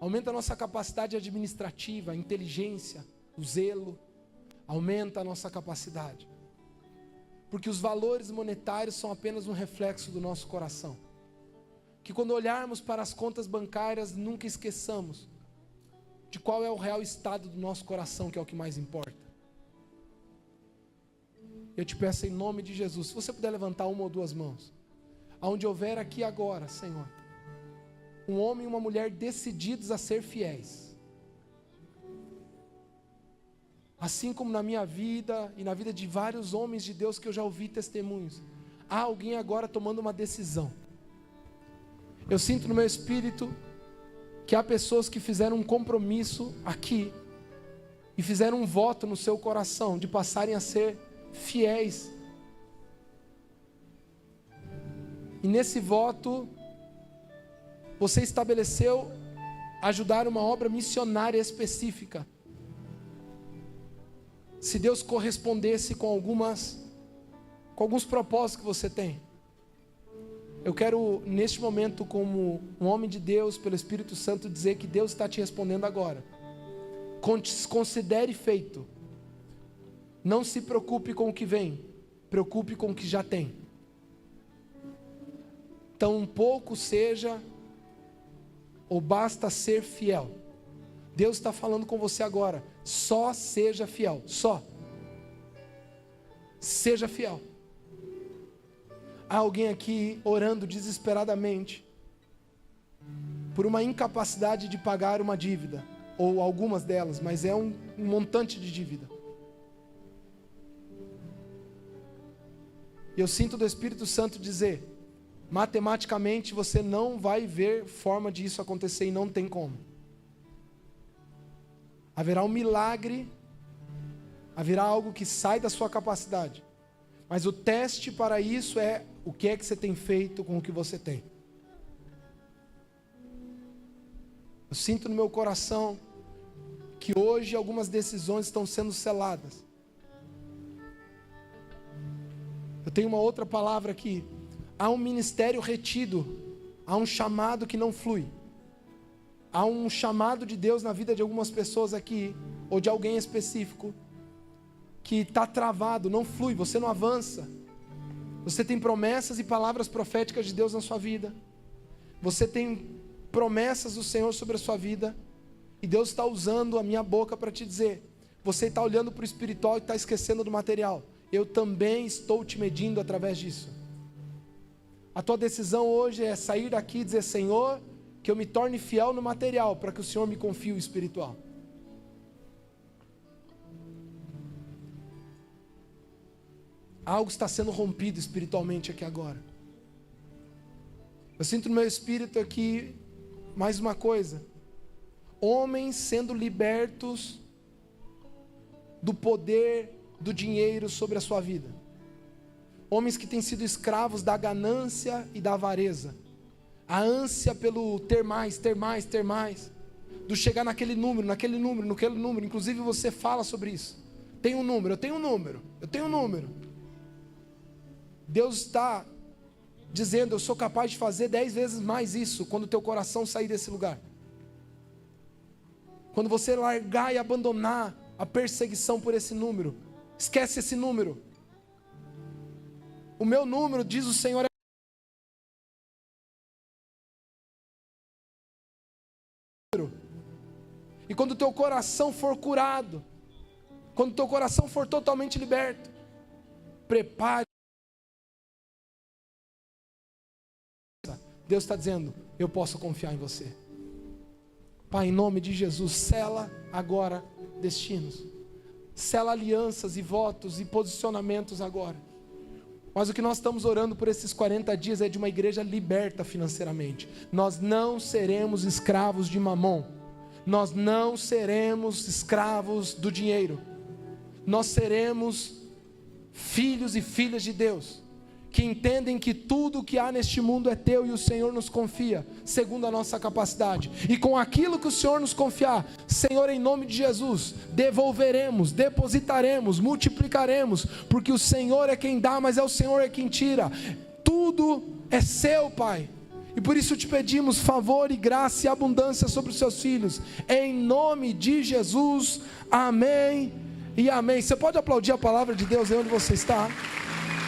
Aumenta a nossa capacidade administrativa, a inteligência, o zelo. Aumenta a nossa capacidade. Porque os valores monetários são apenas um reflexo do nosso coração. Que quando olharmos para as contas bancárias, nunca esqueçamos de qual é o real estado do nosso coração, que é o que mais importa. Eu te peço em nome de Jesus, se você puder levantar uma ou duas mãos, aonde houver aqui agora, Senhor, um homem e uma mulher decididos a ser fiéis, assim como na minha vida e na vida de vários homens de Deus que eu já ouvi testemunhos, há alguém agora tomando uma decisão. Eu sinto no meu espírito que há pessoas que fizeram um compromisso aqui e fizeram um voto no seu coração de passarem a ser fiéis. E nesse voto, você estabeleceu ajudar uma obra missionária específica. Se Deus correspondesse com alguns propósitos que você tem. Eu quero, neste momento, como um homem de Deus, pelo Espírito Santo, dizer que Deus está te respondendo agora. Considere feito. Não se preocupe com o que vem, preocupe com o que já tem. Tão pouco seja, ou basta ser fiel. Deus está falando com você agora. Só seja fiel, só. Seja fiel. Há alguém aqui orando desesperadamente por uma incapacidade de pagar uma dívida, ou algumas delas, mas é um montante de dívida. E eu sinto do Espírito Santo dizer, matematicamente você não vai ver forma de isso acontecer e não tem como. Haverá um milagre, haverá algo que sai da sua capacidade. Mas o teste para isso é o que é que você tem feito com o que você tem. Eu sinto no meu coração que hoje algumas decisões estão sendo seladas. Eu tenho uma outra palavra aqui. Há um ministério retido, há um chamado que não flui. Há um chamado de Deus na vida de algumas pessoas aqui, ou de alguém específico, que está travado, não flui, você não avança. Você tem promessas e palavras proféticas de Deus na sua vida. Você tem promessas do Senhor sobre a sua vida. E Deus está usando a minha boca para te dizer: você está olhando para o espiritual e está esquecendo do material. Eu também estou te medindo através disso. A tua decisão hoje é sair daqui e dizer: Senhor, que eu me torne fiel no material, para que o Senhor me confie o espiritual. Algo está sendo rompido espiritualmente aqui agora. Eu sinto no meu espírito aqui mais uma coisa: homens sendo libertos do poder do dinheiro sobre a sua vida. Homens que têm sido escravos da ganância e da avareza. A ânsia pelo ter mais, ter mais, ter mais. Do chegar naquele número, naquele número, naquele número. Inclusive você fala sobre isso. Tem um número, eu tenho um número, eu tenho um número. Deus está dizendo: eu sou capaz de fazer 10 vezes mais isso, quando o teu coração sair desse lugar. Quando você largar e abandonar a perseguição por esse número. Esquece esse número. O meu número, diz o Senhor, é... E quando o teu coração for curado, quando o teu coração for totalmente liberto, prepare. Deus está dizendo: eu posso confiar em você. Pai, em nome de Jesus, sela agora destinos. Sela alianças e votos e posicionamentos agora. Mas o que nós estamos orando por esses 40 dias é de uma igreja liberta financeiramente. Nós não seremos escravos de mamon. Nós não seremos escravos do dinheiro. Nós seremos filhos e filhas de Deus, que entendem que tudo o que há neste mundo é teu e o Senhor nos confia, segundo a nossa capacidade. E com aquilo que o Senhor nos confiar, Senhor, em nome de Jesus, devolveremos, depositaremos, multiplicaremos, porque o Senhor é quem dá, mas é o Senhor é quem tira. Tudo é seu, Pai. E por isso te pedimos favor e graça e abundância sobre os seus filhos. Em nome de Jesus, amém e amém. Você pode aplaudir a palavra de Deus aí onde você está?